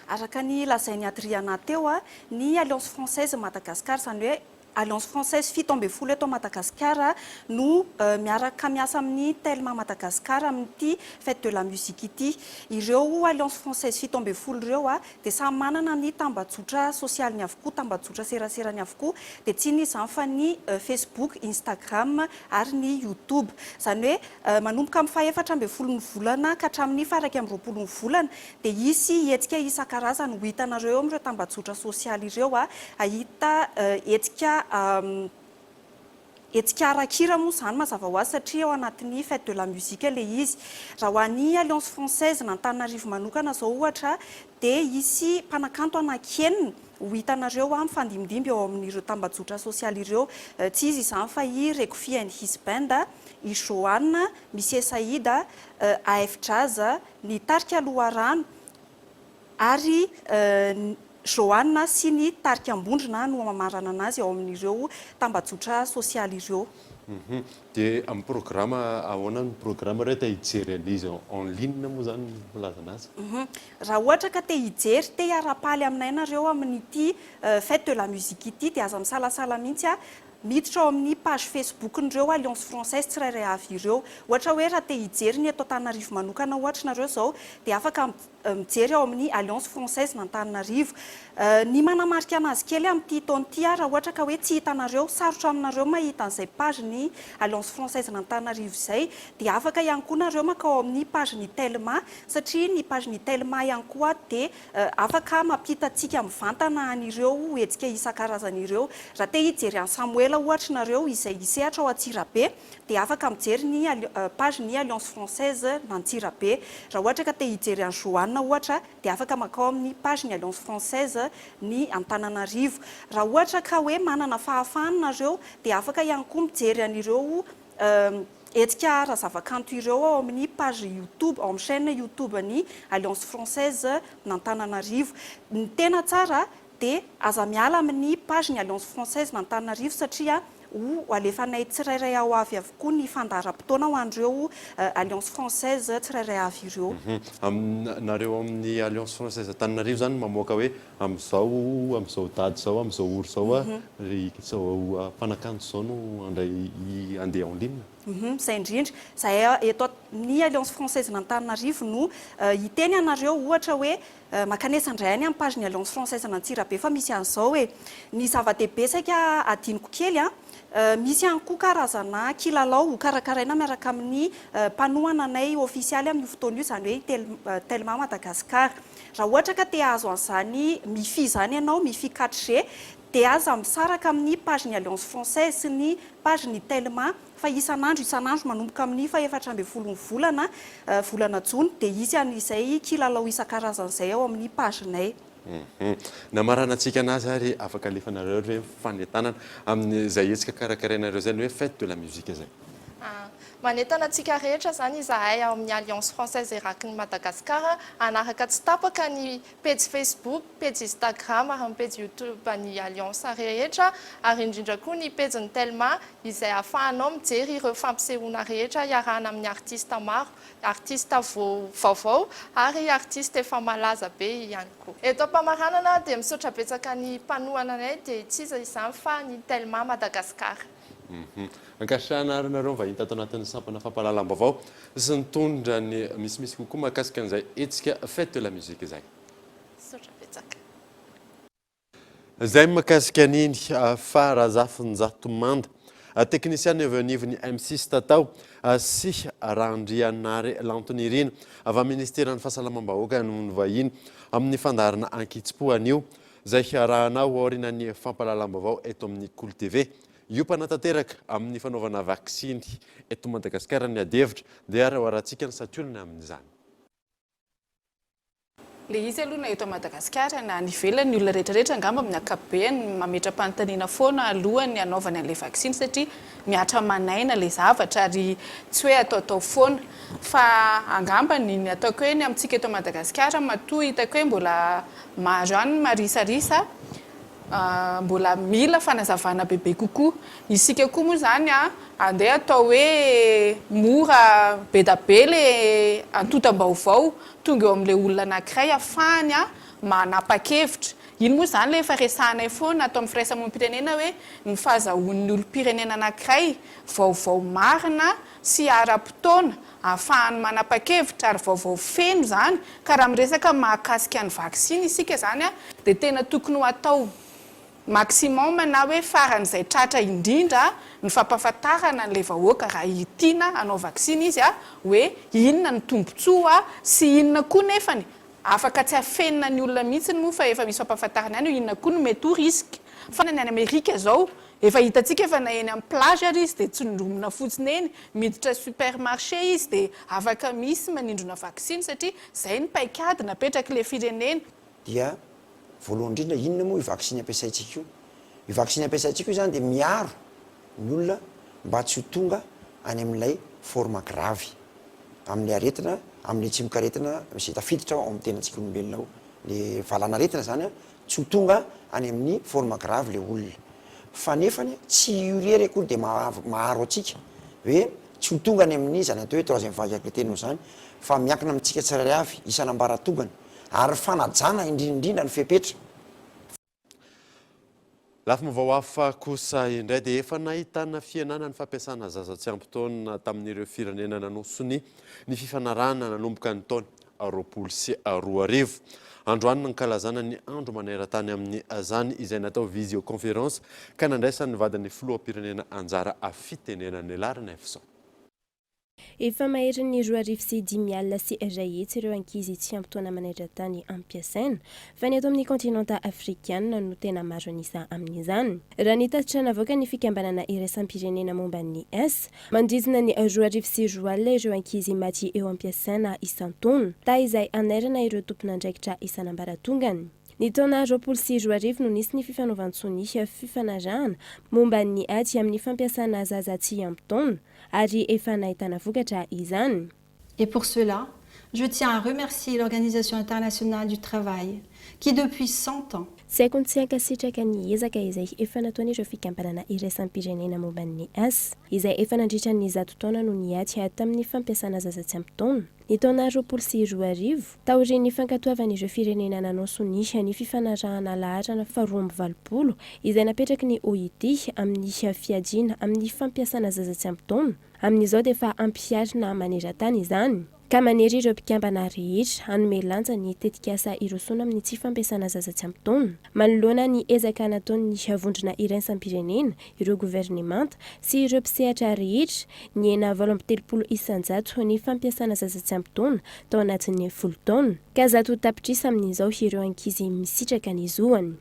Araka ny lazainy Adriana teo ny Alliance Française Madagascar zany hoe Alliance Française fito ambin'ny folo eto Madagasikara no miaraka miasa amin'ny Telma Madagasikara amin'ity fête de la musique ity. Ireo Alliance Française fito ambin'ny folo ireo dia samy manana ny tambazotra sosialy avokoa, tambazotra seraserany avokoa, dia tsy ny izany fa ny Facebook, Instagram ary ny YouTube. Zany hoe manomboka amin'ny faha-efatra ambin'ny folo ny volana ka hatramin'ny faha-raika amby roapolo ny volana dia hisy hetsika isan-karazany ho hitanareo amin'ireo tambazotra sosialy ireo ahita hetsika hetsika arakira moa zany mazava ho azy satria ao anatin'ny fête de la musique le izy. Raha ho an'ny Alliance Française n'Antananarivo manokana zao ohatra dia hisy mpanakanto anakenina ho hitanareo amin'ny fandimidimby ao amin'ireo tambazotra sosialy ireo. Tsy izy izany fa i Rekofia and his band, i Joanna, misy Saïda, AF Jazz, ny Tarika Loharano ary Joanna sy ny Tarika Ambondrona no mamarana anazy ao amin'ireo tambazotra sosialy ireo. Dia amin'ny programme ahoana ny programme rehetra hijery an'izy en ligne moa zany milaza anazy. Raha ohatra ka te hijery te hiara-paly aminay nareo amin'ity fête de la musique ity dia aza misalasala mihitsy miditra ao amin'ny page Facebook nireo Alliance Française tsirairay avy ireo. Ohatra hoe raha te hijery ny eto Antananarivo manokana ohatra nareo zao dia afaka mijery ao amin'ny Alliance Française n'Antananarivo. Ny manamarika anazy kely amin'ity taona ity raha ohatra ka hoe tsy hitanareo, sarotra aminareo mahita an'izay page ny Alliance Française n'Antananarivo izay dia afaka ihany koa nareo makao amin'ny page ny Telma satria ny page ny Telma ihany koa dia afaka mampitatsika mivantana an'ireo hetsika isan-karazany ireo. Raha te hijery any Samuel ohatra nareo izay isehatra ao Antsirabe dia afaka mijery ny page ny Alliance Française n'Antsirabe. Raha ohatra ka te hijery any Joanna ohatra dia afaka makao amin'ny page ny Alliance Française ny Antananarivo. Raha ohatra ka hoe manana fahafahana nareo dia afaka ihany koa mijery an'ireo hetsika ara-zavakanto ireo ao amin'ny page YouTube, ao amin'ny chaîne YouTube ny Alliance Française n'Antananarivo. Ny tena tsara dia aza miala amin'ny page ny Alliance Française n'Antananarivo satria ho alefanay tsirairay ao avy avokoa ny fandaharam-potoana ho an'ireo Alliance Française tsirairay avy ireo. Nareo amin'ny Alliance Française Antananarivo zany mamoaka hoe amin'izao dady zao, amin'izao oro zao mpanakanto zao no andray andeha en ligne. Zay indrindra, zay eto ny Alliance Française n'Antananarivo no hiteny anareo ohatra hoe makanesa indray any amin'ny page ny Alliance Française n'Antsirabe fa misy an'izao hoe ny zava-dehibe saika adiniko kely misy ihany koa karazana kilalao karakaraina miaraka amin'ny mpanohana anay ofisialy amin'ny fotoana io zany hoe Telma Madagasikara. Raha ohatra ka te azo an'izany mifi zany ianao, mifi 4G dia aza misaraka amin'ny page ny Alliance Française sy ny page ny Telma fa isan'andro manomboka amin'ny faha-efatra ambin'ny folo ny volana Jona dia izy an'izay kilalao isan-karazan'izay ao amin'ny pagenay. Namarana antsika anazy ary afaka alefanareo hoe fanentanana amin'izay hetsika karakarainareo zay ny hoe fête de la musique zay. manentana antsika rehetra zany izahay ao amin'ny alliance française eraky ny Madagasikara anaraka tsy tapaka ny page Facebook, page Instagram ary ny page YouTube ny alliance rehetra ary indrindra koa ny page ny Telma izay ahafahanao mijery ireo fampisehoana rehetra iarahana amin'ny artiste maro, artiste vaovao ary artiste efa malaza be ihany koa. Eto am-pamaranana dia misaotra betsaka ny mpanohana anay dia tsy iza izany fa ny Telma Madagasikara. Ankasitrahana nareo vahiny tato anatin'ny sampana fampahalalam-baovao sy nitondra ny misimisy kokoa mahakasika an'izay hetsika fête de la musique izay. Misaotra betsaka. Izay mahakasika an'iny Farazafinjato Manda teknisiany avy anivon'ny M6 tatao sy Randrianary Lantonirina avy amin'ny ministeran'ny fahasalamam-bahoaka no vahiny amin'ny fandarana ankitsi-po anio izay arahanao aorinan'ny fampahalalam-baovao eto amin'ny Cool TV. Io mpanatanteraka amin'ny fanaovana vaksiny eto Madagasikara ny adevitra dia arahantsika ny satolona amin'izany. Le izy aloha na eto Madagasikara na ny ivelany olona rehetrarehetra angamba amin'ny ankapobeny mametra-panontaniana foana alohany anaovany an'ilay vaksiny satria miatra manaina le zavatra ary tsy hoe atao foana fa angamba ny ataoko hoe ny amintsika eto Madagasikara matoa hitako hoe mbola maro any marisarisa mbola mila fanazavana bebe kokoa. Isika koa moa zany andeha atao hoe mora be da be le antotam-baovao tonga eo amin'ilay olona anankiray afahany manapa-kevitra. Iny moa zany le efa resahanay foana atao amin'ny firaisamonim-pirenena hoe ny fahazahoan'ny olom-pirenena anankiray vaovao marina sy ara-potoana ahafahany manapa-kevitra ary vaovao feno zany ka raha miresaka mahakasika ny vaksiny isika zany dia tena tokony ho atao maximum na hoe faran'izay tratra indrindra ny fampahafantarana an'ilay vahoaka raha itiana anao vaksiny izy hoe inona ny tombontsoa sy inona koa nefany afaka tsy afenina ny olona mihitsy moa fa efa misy fampahafantarana ihany inona koa no mety ho risque. Fa ny any Amerika zao efa hitantsika efa na eny amin'ny plage ary izy dia tsy nondomina fotsiny eny miditra supermarché izy dia afaka misy manindrona vaksiny satria izay ny paikady napetraka ilay firenena. Dia voalohany indrindra inona moa vaksiny ampiasaintsika io? Io vaksiny ampiasaintsika io zany dia miaro ny olona mba tsy ho tonga any amin'ilay forme grave amin'ny aretina, amin'ny tsimokaretina izay tafiditra ao amin'ny tenantsika olombelona ao. Le valanaretina zany tsy ho tonga any amin'ny forme grave le olona. Fa nefany tsy io rery akory dia maharo atsika hoe tsy ho tonga any amin'ny zany atao hoe troisième vague ak le teninao zany fa miankina amintsika tsirairay avy isanambaratongany ary fanajana indrindrindrindra ny fepetra. Lafy mavahoafa kosa indray dia efa nahitana fianana ny fampiasana zaza tsy ampy-taona tamin'ireo firenena nanosony ny fifanarahana nanomboka ny taona 2022. Androany nankalazana ny andro maneran-tany amin'ny azany izay natao visioconférence ka nandraisan'ny vadin'ny filoham-pirenena anjara fitenenan'ny laharana FSO. Efa mahery ny roa arivo sy 10 alina sy iray hetsy ireo ankizy tsy ampy-taona maneran-tany ampiasaina fa ny ato amin'ny kontinanta afrikana no tena maro anisa amin'izany. Raha ny tatitra navoaka ny fikambanana iraisam-pirenena momba ny S mandridina ny roa arivo sy roa alina ireo ankizy maty eo ampiasaina isan-taona ta izay anairana ireo tompon'andraikitra isanambaratongany. Ny taona 2022 no nisy ny fifanaovan-tsony fifanarahana momba ny aty amin'ny fampiasana zaza tsy ampy-taona ary efa nahitana vokatra izany. Et pour cela, je tiens à remercier l'Organisation internationale du travail qui depuis 100 ans tsy haiko tsy ankasitraka ny ezaka izay efa nataon'ireo fikambanana iraisam-pirenena momba ny S izay efa nandritra ny 100 taona no niaty tamin'ny fampiasana zaza tsy ampy-taona. Ny taona 2022 taorian'ny fankatoavan'ireo firenena nanosony ny fifanarahana laharana faharoa amby 20 izay napetraky ny OIT amin'ny fiadiana amin'ny fampiasana zaza tsy ampy-taona. Amin'izao dia efa ampiarina maneran-tany izany. Ka manery ireo mpikambana rehetra hanome lanja ny tetikasa irosona amin'ny tsy fampiasana zaza tsy ampy-taona. Manoloana ny ezaka nataon'ny vondrona iraisam-pirenena, ireo governemanta sy ireo mpisehatra rehetra ny 930 isanjato ny fampiasana zaza tsy ampy-taona tao anatin'ny 10 taona. Ka zato tapitrisa amin'izao ireo ankizy misitraka ny zoany.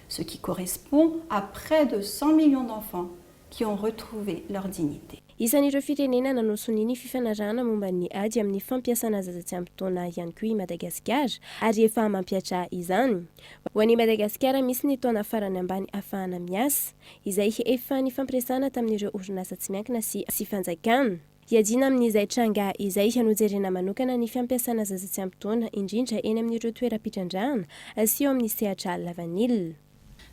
Ce qui correspond à près de 100 millions d'enfants qui ont retrouvé leur dignité. Isan'ireo firenena nanosony ny fifanarahana momba ny ady amin'ny fampiasana zaza tsy ampy-taona ihany koa i Madagasikara ary efa mampiatra izany. Ho an'i Madagasikara misy ny taona farany ambany ahafahana miasa izay efa ny fampiresana tamin'ireo orinasa tsy miankina sy fanjakana. iadina amin'izay tranga izay hanojerena manokana ny fiampiasana zaza tsy ampy taona indrindra eny amin'ireo toeram-pitrandrahana sy eo amin'ny sehatra lavanilina.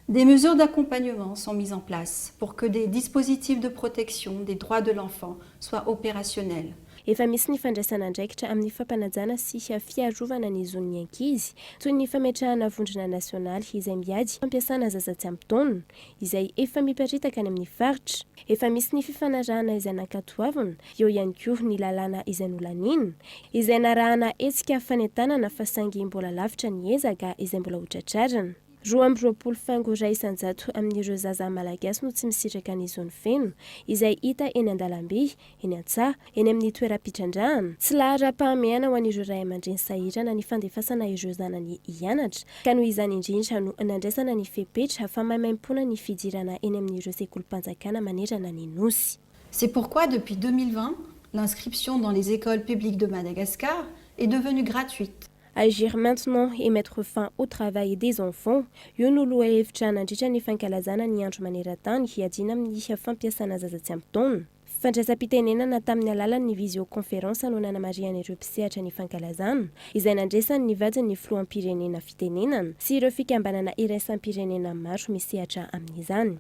Des mesures d'accompagnement sont mises en place pour que des dispositifs de protection des droits de l'enfant soient opérationnels. Efa misy ny fandraisana andraikitra amin'ny fampanajana sy fiarovana ny zon'ny ankizy toy ny fametrahana vondrona nasionaly izay miady fampiasana zaza tsy ampy taona izay efa miparitaka any amin'ny faritra. Efa misy ny fifanarahana izay nankatoavana eo ihany koa ny lalàna izay nolanina izay narahana hetsika fanentanana fa saingy mbola lavitra ny ezaka izay mbola hotratrarana. 20 fango ray isan-jato amin'ireo zaza malagasy no tsy misitraka ny zony feno izay hita eny an-dalamby, eny an-tsaha, eny amin'ny toeram-pitrandrahana. Tsy lahara-pahamehana ho an'ireo ray aman-dreny sahirana ny fandefasana ireo zanany hianatra ka noho izany indrindra no nandraisana ny fepetra fa mahimaimpona ny fidirana eny amin'ireo sekolim-panjakana manerana ny nosy. C'est pourquoi depuis 2020, l'inscription dans les écoles publiques de Madagascar est devenue gratuite. Agir maintenant et mettre fin au travail des enfants. Io no lohahevitra nandritra ny fankalazana ny andro maneran-tany hiadina amin'ny fampiasana zaza tsy ampy taona. Fandraisam-pitenenana tamin'ny alalan'ny visioconférence no nanamarian'ireo mpisehatra ny fankalazana izay nandresany ny vadin'ny filoham-pirenena fitenenana sy ireo fikambanana iraisam-pirenena maro misehatra amin'izany.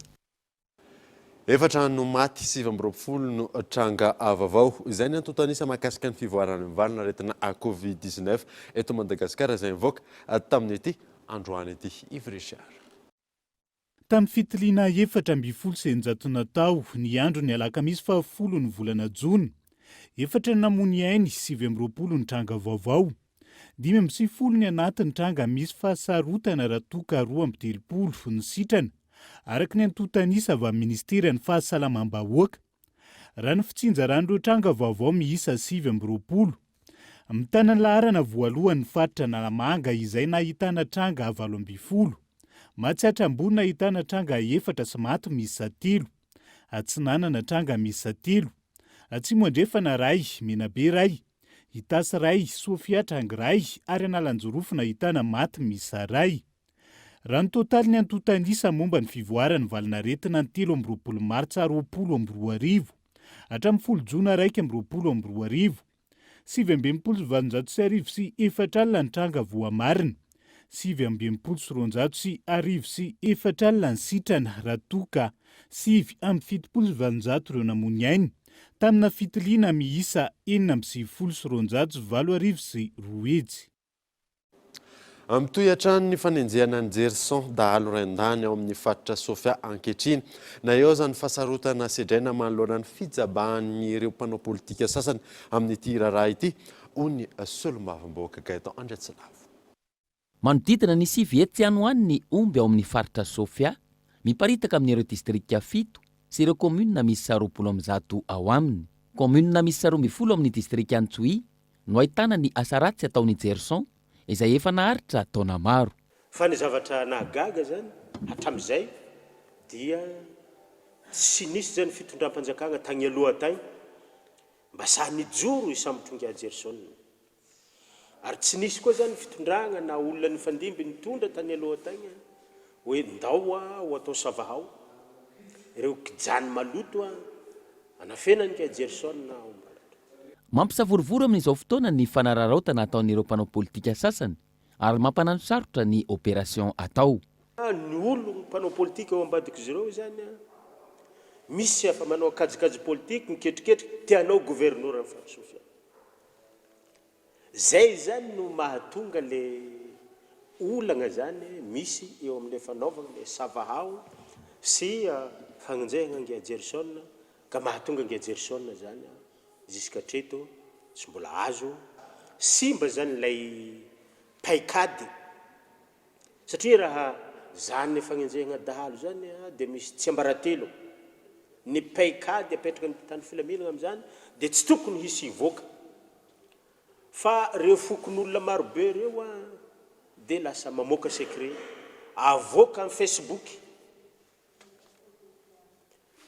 Efatra no maty 7 no tranga avavao izay ny antotanisa mahakasika ny fivoarana mivalina aretina Covid-19 eto Madagasikara izay mivoaka tamin'ny ity androany ity Yves Richard. Tamin'ny fitiliana 7 senjatona tao ny andro ny alakamisy 10 ny volana Jona. 4 namony ainy 7 ny tranga vaovao. 5 ny anatin'ny tranga misy fahasarotana raha toka 2 ny sitrana. Araka ny antotanisa avy amin'ny ministera ny fahasalamam-bahoaka. Raha ny fitsinjaran'ireo tranga vaovao miisa 7. Amin'ny tanany laharana voalohan'ny faritra Nalamanga izay nahitana tranga 20. Matsiatra ambony nahitana tranga 4 sy maty miisa 3. Atsinanana tranga miisa 3. Atsimo andrefana ray, Menabe ray, Itasy ray, Sofiatrangy ray ary Analanjorofo nahitana maty miisa ray. Raha ny totaly ny antotanisa momba ny fivoarany valinaretina ny 13 martsa 2020 hatramin'ny 10 jona 2020 720 sy 4 alina ny tranga voamarina 720 sy 4 alina ny sitrana raha toka 770 ireo namony ainy tamina fitiliana miisa 970 sy 7 sy 2 Mitohatra ny fanenjehana ny Jerson dahalo rendany ao amin'ny faritra Sofia ankehitriny na eo zany fasarotana sedraina manoloana ny fijabahan'ireo mpanao politika sasany amin'ity raharaha ity ony solomavim-boaka Gaëtan Andratsilavo. Manodidina ny 7 hetsy any ho any ny omby ao amin'ny faritra Sofia miparitaka amin'ireo distrikta 7 sy ireo commune misy 20 ao aminy. Commune misy 12 amin'ny distrikta Antsoi no ahitana ny asa ratsy ataon'ny Jerson izay efa naharitra taona maro. Fa ny zavatra nahagaga zany hatramizay dia tsy nisy zany fitondram-panjakana tagny aloha tagny mba sahany joro isamitronga Jerson. Ary tsy nisy koa zany fitondragna na olona ny fandimby nitondra tany aloha tagny hoe ndao ho atao savahao. Ireo kijany maloto anafenany ka Jerson na Mampisavorovoro amin'izao fotoana ny fanararaotana ataon'ireo mpanao politika sasany ary mampanano sarotra ny opération atao. Ny olo mpanao politika ao ambadika zireo zany misy afa manao kajikajy politika miketriketriky tianao gouverneur amin'ny faritra Sofia. Zay zany no mahatonga le olagna zany misy eo amin'ny fanaovana le savahao sy fagnanjehana ngia Jerson ka mahatonga ngia Jerson zany jusqu'à treto tsy mbola azo simba zany lay paikady satria raha zany fagnenjehana dahalo zany dia misy tsy ambaratelo ny paikady apetraka ny tany filaminana amin'izany dia tsy tokony hisy hivoaka fa reo fokon'olona marobe reo dia lasa mamoaka secret avoaka amin'ny Facebook.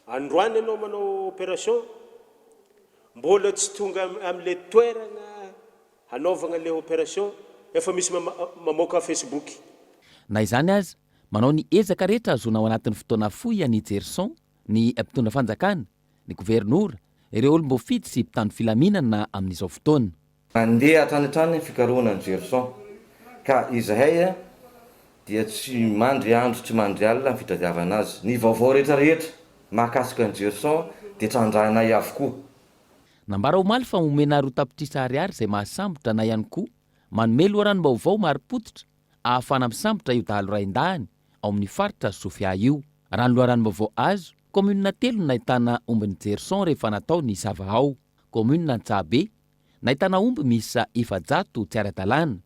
Androany ianao manao opération mbola tsy tonga amin'le toerana hanaovana le opération efa misy mamoaka Facebook. Na izany aza manao ny ezaka rehetra azonao anatin'ny fotoana fohy any Jerson ny mpitondra fanjakana, ny gouverneur, ireo olombo fity sy mpitandro filaminana amin'izao fotoana. Mandeha atranitrany fikarohana ny Gerson ka izahay dia tsy mandry andro tsy mandry alina ny fitadiavana azy. Ny vaovao rehetrarehetra mahakasika ny Gerson dia trandrahanay avokoa. Nambara omaly fa omena roa tapitrisa ariary izay mahasambotra na ihany koa manome loharanom-baovao mari-potitra ahafana misambotra io dahalo raindahany ao amin'ny faritra Sofia io. Raha ny loharanom-baovao azo, komunina telo nahitana ombin'ny Gerson rehefa natao ny zava ao. Komunina Antsahabe nahitana omby misa 700 tsy ara-dalàna.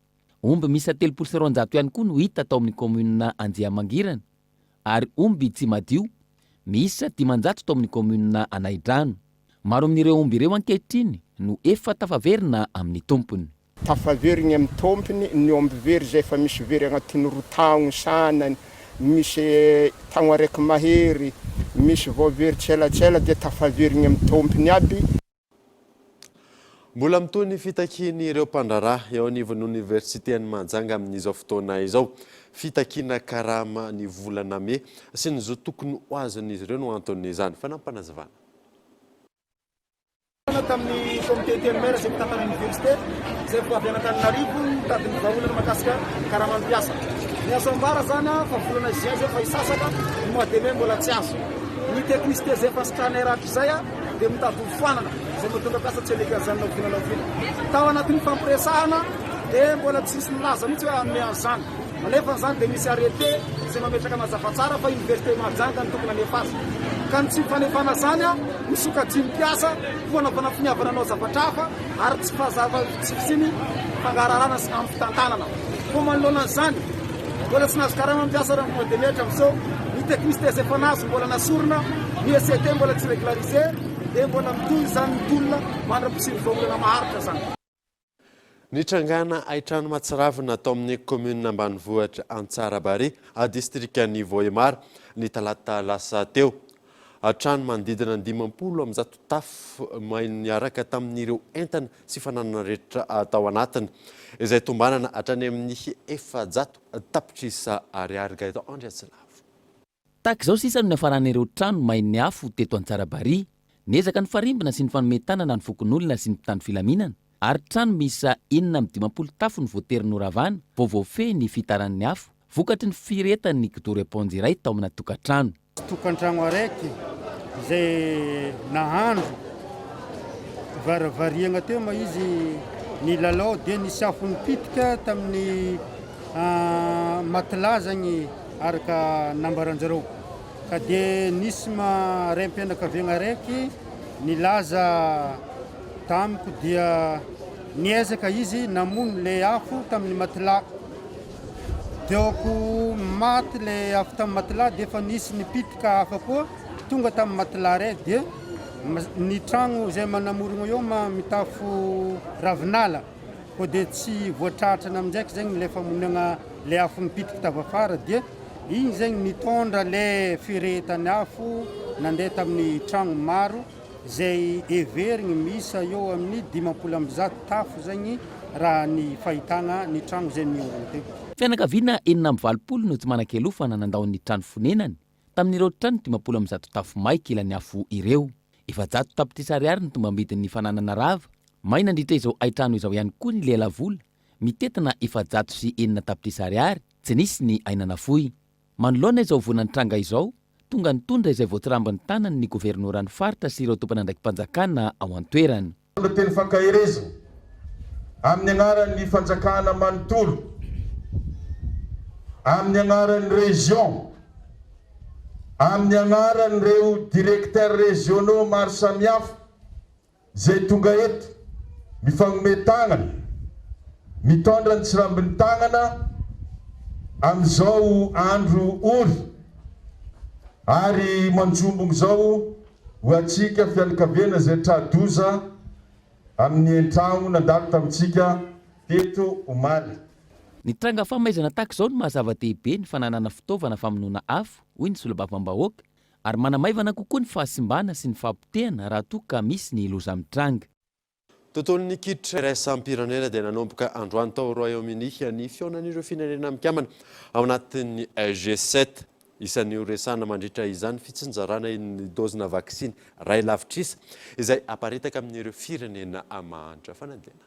Omby misa 300 ihany koa no hita tao amin'ny komunina Anjiamangirana, ary omby tsy madio misa 500 tao amin'ny komunina Anaidrano. Maro amin'ireo omby ireo ankehitriny no efa tafaverina amin'ny tompony. Tafaverigny amin'ny tompony ny omby very zay efa misy very agnatin'ny 2 taogno sanany, misy tagno araiky mahery, misy vao very tselatsela dia tafaverigny amin'ny tompony aby. Mbola mitony fitakiny ireo mpandraraha eo anivon'ny Universitény Mahajanga amin'izao fotoana izao. Fitakina karama ny volana May sy ny zo tokony ho azon'izy ireo no anton'izany. Fanampanazavana. Tamin'ny comité intérimaire zay mitantana université zay vao avy Antananarivo mitadiny vahaolana mahakasika karamam-piasa. Ny azo ambara zany fa volana juin zay fa isasaka ny mois de mai mbola tsy azo. Ny technicité zay fa scanner zay dia mitady foanana zay mahatonga piasa tsy legalizana volana tao anatin'ny fampiresahana dia mbola tsisy milaza mihitsy hoe amin'ny an'izany. Alefa zany dia misy arrêté zay mametraka mazava tsara fa Université Mahajanga ny tokony hanefa azy. Ka ny tsy fanefana zany misokajy mpiasa fanaovana finiavana anao zavatra hafa ary tsy fahazava sy ny fangararana sy amin'ny fitantanana. Koa manoloana an'izany mbola tsy nahazo karama mpiasa raha mois de mai hatramin'izao. Ny technicité zay efa nazo mbola nasorona, ny ECT mbola tsy régularisé dia mbola mitohy zany ny tolona mandra-pisiny vahaolana maharitra zany. Ny trangana aitrano Matsiravina atao amin'ny commune ambanivohitra Antsarabary a district-ny Vohemar ny talata lasa teo. Trano manodidina 50 tafo niaraka tamin'ireo entana sy fananana rehetra atao anatiny. Izay tombanana hatrany amin'ny 700 tapitrisa ariary gaito Andriatsilavo. Tahaka izao sisa no niafaran'ireo trano main'ny afo teto Antsarabary. Niezaka ny farimbana sy ny fanometanana ny fokon'olona sy ny mpitandro filaminana. Ary trano misa 450 tafo ny voatery noravana, voavoafehy ny fitaran'ny afo, vokatry ny firetan'ny kidoro-eponjy iray tao amina tokantrano. Tokantrano araiky zay nahandro varavariagna teo ma izy ny lalao dia nisy afony pitika tamin'ny matilazagny araka nambaranjareo. Ka dia nisy marem-pianakaviagna araiky nilaza tamiko dia niezaka izy namono le afo tamin'ny matila. Deoko maty le afo tamin'ny matila dia efa nisy nipitika hafa koa tonga tamin'ny matila ray dia ny tragno zay manamorogna eo mitafo ravinala ko dia tsy voatratrana amin'indraiky zegny le famonagna le afo nipitika tavafara dia igny zegny nitondra le firetany afo nandeha tamin'ny tragno maro zay everigny misa eo amin'ny 50 tafo zegny raha ny fahitana ny tragno zay niorona teo. Fianakaviana 420 no tsy manan-kelofa nanandaon'ny trano fonenany tamin'ireo trano 50 tafo maika ilan'ny afo ireo. 700 tapitrisa ariary ny tombambidin'ny fananana rava. May nandritra izao aitrano izao ihany koa ny lelavola mitetana 704 tapitrisa ariary tsy nisy ny ainana fohy. Manoloana izao vonan'ny tranga izao tonga nitondra izay voatsirambin'ny tanany ny governoran'ny faritra sy ireo tompon'andraiki-panjakana ao an-toerany. Teny fankahirezana amin'ny agnaran'ny fanjakana manontolo, amin'ny agnaran'ny région, amin'ny agnaran'ireo directeurs régionaux maro samihafa zay tonga eto mifagnome tagnana, mitondra ny tsirambin'ny tagnana amin'izao andro ory ary manjombogno zao ho atsika fianakaviana zay tradoza amin'ny entragno nandalo tamintsika teto omaly. Ny tranga famaizana tahaka izao no mahazava-dehibe ny fananana fitaovana famonoana afo hoy ny solombavam-bahoaka ary manamaivana kokoa ny fahasimbana sy ny fampitehana raha toa ka misy ny loza amin'ny tranga. Tontolon'ny kitra iraisam-pirenena dia nanomboka androany tao Royaume-Uni ny fionan'ireo firenena mikamana ao anatin'ny G7. isan'ny horesana mandritra izany fitsinjarana ny dozina vaksiny ray lavitrisa izay aparitaka amin'ireo firenena mahantra fanadina.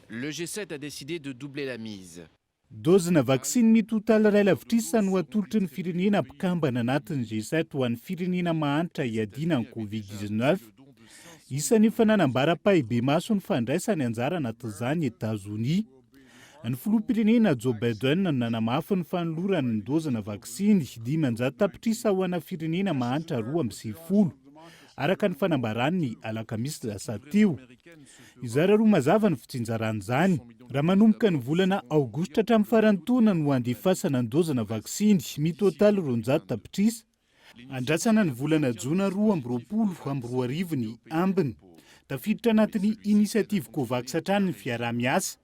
Le G7 a décidé de doubler la mise. dozina vaksiny mitotala ray lavitrisa no atolotry ny firenena mpikambana anatin'ny G7 ho an'ny firenena mahantra hiadiana ny Covid-19. Isan'ny fananambara-pahibe maso ny fandraisany anjara anatin'izany Etazonia. Ny filoham-pirenena Joe Biden nanamafy ny fanolorany ny dozina vaksiny 500 tapitrisa ho ana firenena mahantra 240 araka ny fanambarany alakamisy lasa teo. Izara roa mazava ny fitsinjaran'izany raha manomboka ny volana aogositra hatramin'ny farany taona no andefasana ny dozina vaksiny mitotaly 200 tapitrisa. Andrasana ny volana jona 2020 ny ambiny. Tafiditra anatin'ny inisiativy COVAX hatrany ny fiaraha-miasa.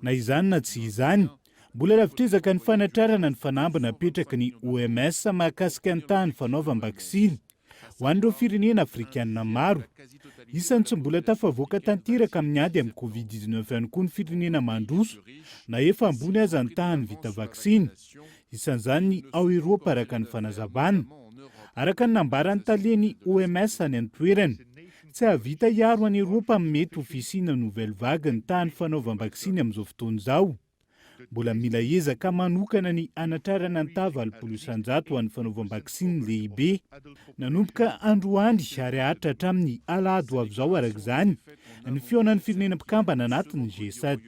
Na izany na tsy izany, mbola lavitrezaka ny fanatrarana ny fanambina apetraky ny OMS mahakasika ny tany fanaovam-baksiny ho an'ireo firenena afrikanina maro. Isan'ny tsy mbola tafavoaka tanteraka amin'ny ady amin'ny Covid-19 ihany koa ny firenena mandroso na efa ambony aza ny tahany vita vaksiny. Isan'izany ny ao Eropa araka ny fanazavana. Araka ny nambaran'ny taleny OMS any an-toerany, tsy havita hiaro any Eropa amin'ny mety ho fisiana nouvelle vague ny tahany fanaovam-baksiny amin'izao fotoana izao. Mbola mila ezaka manokana ny anatrarana ny tava 100% ho an'ny fanaovam-baksiny lehibe. Nanomboka androany ary ahatra hatramin'ny alahady ho avy izao arak'izany ny fihaonan'ny firenena mpikambana anatin'ny G7.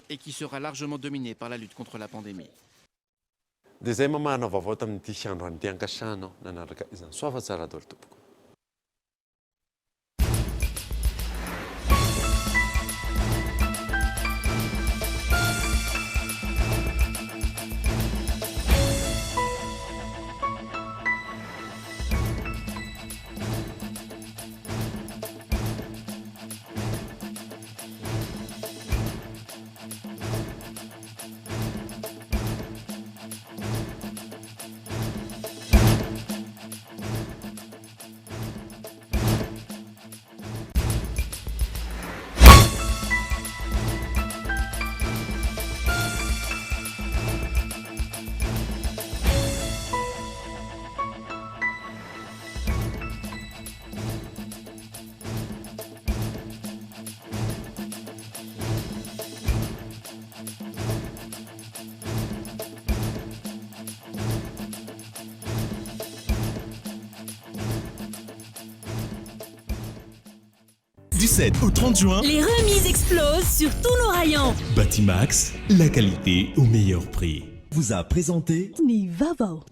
Et qui sera largement dominé par la lutte contre la pandémie. Dia izay mamahana vaovao tamin'ity androany ty ankasana nanaraka izany soava tsara daholo tompoko. Du 7 au 30 juin, les remises explosent sur tous nos rayons. Batimax, la qualité au meilleur prix. Vous a présenté Nivavo.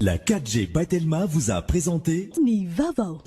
La 4G by Telma vous a présenté Nivavo.